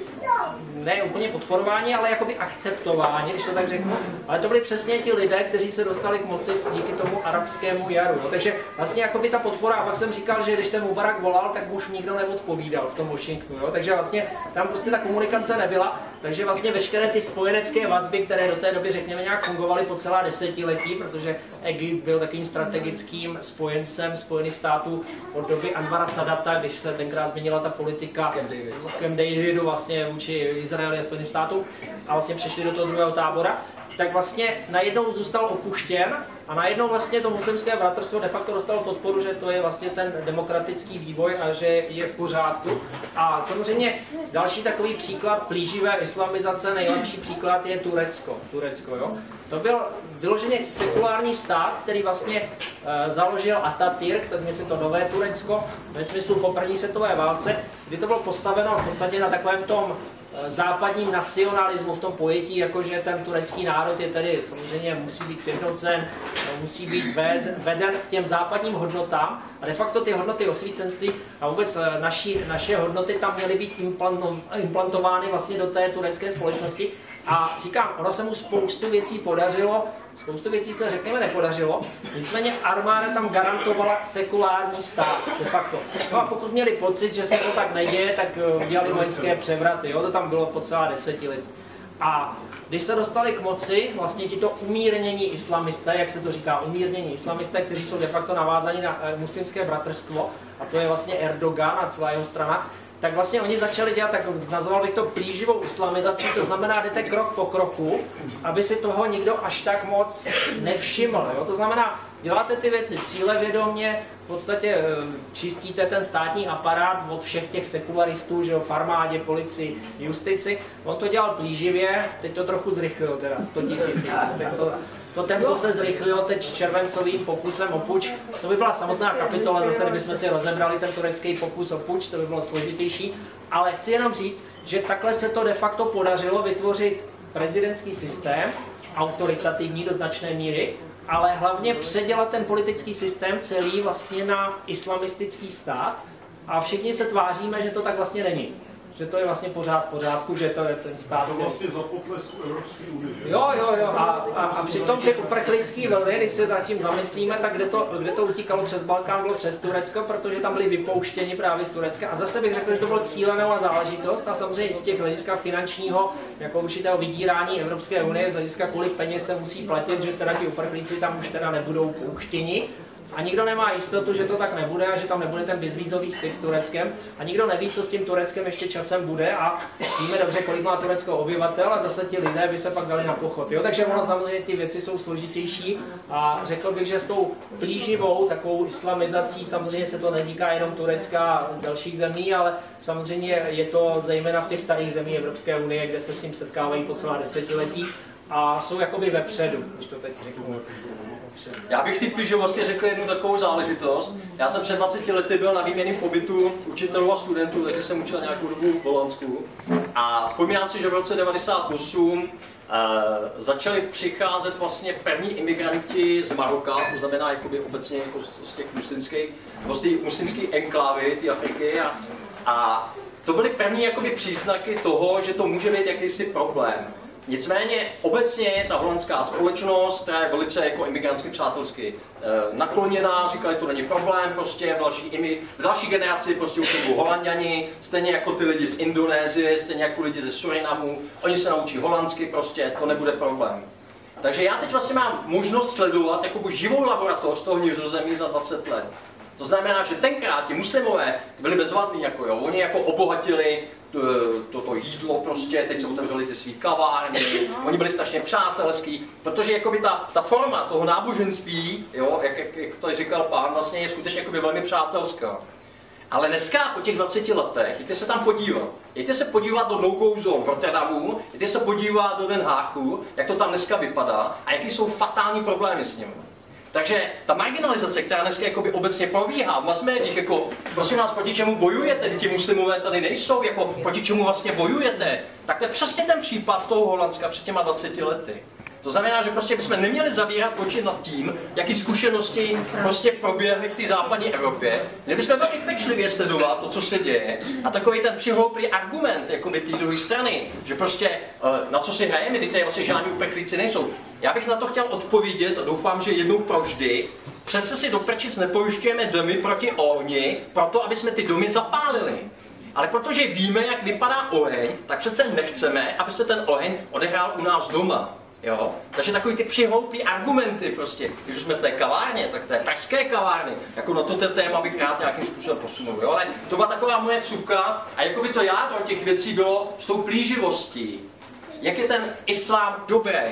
ne úplně podporováni, ale jakoby akceptováni, když to tak řeknu. Ale to byli přesně ti lidé, kteří se dostali k moci díky tomu arabskému jaru. No, takže vlastně jakoby ta podpora, a pak jsem říkal, že když ten Mubarak volal, tak už nikdo neodpovídal v tom Washingtonu. Jo? Takže vlastně tam prostě ta komunikace nebyla, takže vlastně veškeré ty spojenecké vazby, které do té doby řekněme nějak fungovaly po celá desetiletí, protože Egypt byl takovým strategickým spojencem Spojených států od doby Anwara Sadata, když se tenkrát změnila ta politika Camp Davidu vlastně vůči Izraeli a Spojeným státům a vlastně přešli do toho druhého tábora, tak vlastně najednou zůstal opuštěn a najednou vlastně to muslimské bratrstvo de facto dostalo podporu, že to je vlastně ten demokratický vývoj a že je v pořádku. A samozřejmě další takový příklad plíživé islamizace, nejlepší příklad je Turecko, jo? To byl vyloženě sekulární stát, který vlastně založil Atatürk, tak myslím to nové Turecko, ve smyslu po první světové válce, kdy to bylo postaveno v podstatě na takovém tom západním nacionalismu, v tom pojetí, jakože ten turecký národ je tedy samozřejmě musí být sjednocen, musí být veden k těm západním hodnotám a de facto ty hodnoty osvícenství a vůbec naše hodnoty tam měly být implantovány vlastně do té turecké společnosti. A říkám, ono se mu spoustu věcí podařilo, spoustu věcí se řekněme nepodařilo, nicméně armáda tam garantovala sekulární stát, de facto. No a pokud měli pocit, že se to tak neděje, tak udělali vojenské převraty, jo? To tam bylo po celá desetiletí. A když se dostali k moci, vlastně tito umírnění islamisté, jak se to říká, umírnění islamisté, kteří jsou de facto navázaní na muslimské bratrstvo, a to je vlastně Erdogan a celá jeho strana, tak vlastně oni začali dělat, tak nazval bych to plíživou islamizací, to znamená, jdete krok po kroku, aby si toho nikdo až tak moc nevšiml. Jo? To znamená, děláte ty věci cílevědomě, v podstatě čistíte ten státní aparát od všech těch sekularistů, že jo, v armádě, policii, justici. On to dělal plíživě, teď to trochu zrychlil, teda 100 000. To tempo se zrychlilo teď červencovým pokusem o puč. To by byla samotná kapitola, zase kdybychom si rozebrali ten turecký pokus o puč, to by bylo složitější. Ale chci jenom říct, že takhle se to de facto podařilo vytvořit prezidentský systém, autoritativní do značné míry, ale hlavně předělat ten politický systém celý vlastně na islamistický stát a všichni se tváříme, že to tak vlastně není. Že to je vlastně pořád v pořádku, že to je ten stát. To vlastně za potlesku Evropské unie. Jo. A přitom ty uprchlický vlny, když se nad tím zamyslíme, tak kde to utíkalo přes Balkán, bylo přes Turecko, protože tam byli vypouštěni právě z Turecka. A zase bych řekl, že to bylo cílená záležitost a samozřejmě z těch hlediska finančního, jako určitého vydírání Evropské unie, z hlediska kolik peněz se musí platit, že teda ti uprchlíci tam už teda nebudou pouštěni. A nikdo nemá jistotu, že to tak nebude a že tam nebude ten bezvízový styk s Tureckem. A nikdo neví, co s tím Tureckem ještě časem bude a víme dobře, kolik má Turecko obyvatel a zase ti lidé by se pak dali na pochod. Jo? Takže ono samozřejmě ty věci jsou složitější a řekl bych, že s tou plíživou takovou islamizací samozřejmě se to netýká jenom Turecka a dalších zemí, ale samozřejmě je to zejména v těch starých zemích Evropské unie, kde se s tím setkávají po celá desetiletí a jsou jakoby vepředu, když to teď řeknu. Já bych ty plíživosti řekl jednu takovou záležitost. Já jsem před 20 lety byl na výměnném pobytu učitelů a studentů, takže jsem učil nějakou dobu v Holandsku. A vzpomínám si, že v roce 1998 začali přicházet vlastně první imigranti z Maroka, to znamená jakoby obecně jako z těch muslimských enklávy, ty Afriky. A to byly první jakoby příznaky toho, že to může být jakýsi problém. Nicméně obecně ta holandská společnost, která je velice jako imigrantsky přátelsky nakloněná, říkali, to není problém, prostě v další generaci prostě už budou Holanďani, stejně jako ty lidi z Indonésie, stejně jako lidi ze Surinamu, oni se naučí holandsky, prostě to nebude problém. Takže já teď vlastně mám možnost sledovat jako živou laboratoř toho Nizozemí za 20 let. To znamená, že tenkrát ti muslimové byli bezvadní, jako jo, oni jako obohatili toto jídlo prostě, teď se otevřeli ty svý kavárny, oni byli strašně přátelský, protože jakoby ta forma toho náboženství, jo, jak to říkal pán, vlastně je skutečně jakoby velmi přátelská. Ale dneska po těch 20 letech, jděte se tam podívat. Jděte se podívat do no-go zone v Rotterdamu, jděte se podívat do Den Haagu, jak to tam dneska vypadá a jaký jsou fatální problémy s ním. Takže ta marginalizace, která dneska jakoby obecně probíhá v mass médiích, jako prosím vás, proti čemu bojujete, ti muslimové tady nejsou, jako proti čemu vlastně bojujete, tak to je přesně ten případ toho Holandska před těma 20 lety. To znamená, že prostě bychom neměli zavírat oči nad tím, jaký zkušenosti prostě proběhly v té západní Evropě. Měli bychom velmi pečlivě sledovat to, co se děje. A takový ten přihlouplý argument jakoby té druhé strany, že prostě na co si hrajeme, když tady vlastně žádní uprchlíci nejsou. Já bych na to chtěl odpovědět a doufám, že jednou provždy. Přece si do prčic nepojišťujeme domy proti ohni, proto aby jsme ty domy zapálili. Ale protože víme, jak vypadá oheň, tak přece nechceme, aby se ten oheň odehrál u nás doma. Jo? Takže takový ty přihlouplý argumenty prostě, když jsme v té kavárně, tak té pražské kavárny, jako na toto téma bych rád nějakým způsobem posunul. Jo? Ale to byla taková moje vsuvka a jako by to jádro těch věcí bylo s tou plíživostí. Jak je ten islám dobrý?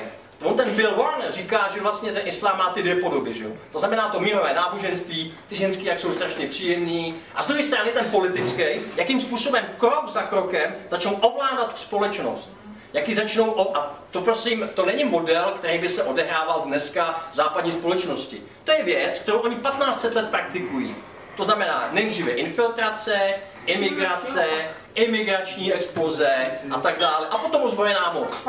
On ten Bill Warner říká, že vlastně ten islám má ty dvě podoby, že jo? To znamená to mírové náboženství, ty ženský, jak jsou strašně příjemný, a z druhé strany ten politický, jakým způsobem krok za krokem začnou ovládat společnost. Jaký začnou, a to prosím, to není model, který by se odehrával dneska v západní společnosti. To je věc, kterou oni 1500 let praktikují. To znamená nejdříve infiltrace, imigrace, imigrační exploze a tak dále. A potom ozbrojená moc.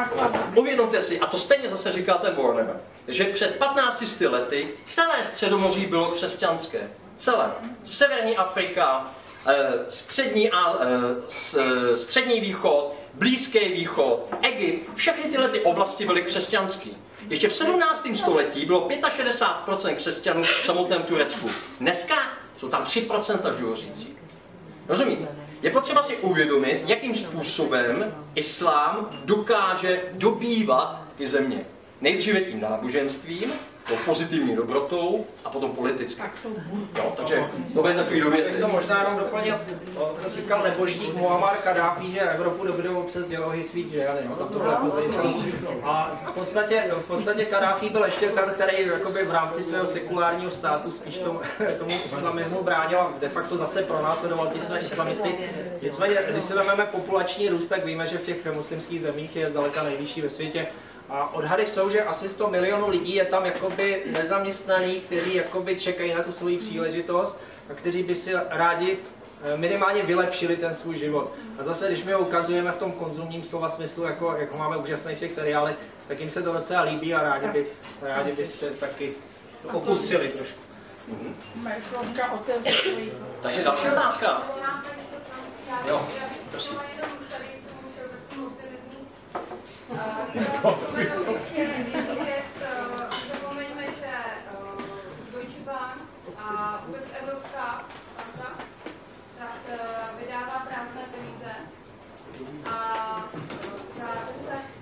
Uvědomte si, a to stejně zase říkal ten Warner, že před 15 lety celé Středomoří bylo křesťanské. Celé. Severní Afrika, střední východ, Blízký východ, Egypt, všechny tyhle ty oblasti byly křesťanské. Ještě v 17. století bylo 65% křesťanů v samotném Turecku. Dneska jsou tam 3% živořící. Rozumíte? Je potřeba si uvědomit, jakým způsobem islám dokáže dobývat ty země. Nejdříve tím náboženstvím, pozitivní dobrotou a potom politická. Jo, takže to bude takový dovětek. To možná jenom doplnit, to říkal nebožník Muammar Kaddáfí, že Evropu dobydou přes dělohy svých žen. A v podstatě Kaddáfí byl ještě ten, který jakoby v rámci svého sekulárního státu spíš tomu islamismu bránil a de facto zase pronásledoval ty své islamisty. Nicméně, když si vezmeme populační růst, tak víme, že v těch muslimských zemích je zdaleka nejvyšší ve světě. A odhady jsou, že asi 100 milionů lidí je tam jakoby nezaměstnaných, kteří jakoby čekají na tu svoji příležitost a kteří by si rádi minimálně vylepšili ten svůj život. A zase, když my ho ukazujeme v tom konzumním slova smyslu, jako máme úžasné v těch seriálech, tak jim se to docela líbí a rádi by se taky pokusili trošku. Takže další otázka. Jo, prosím. Zapomeňme, že Deutsche Bank a vůbec Evropská banka tak vydává prázdné peníze a za 10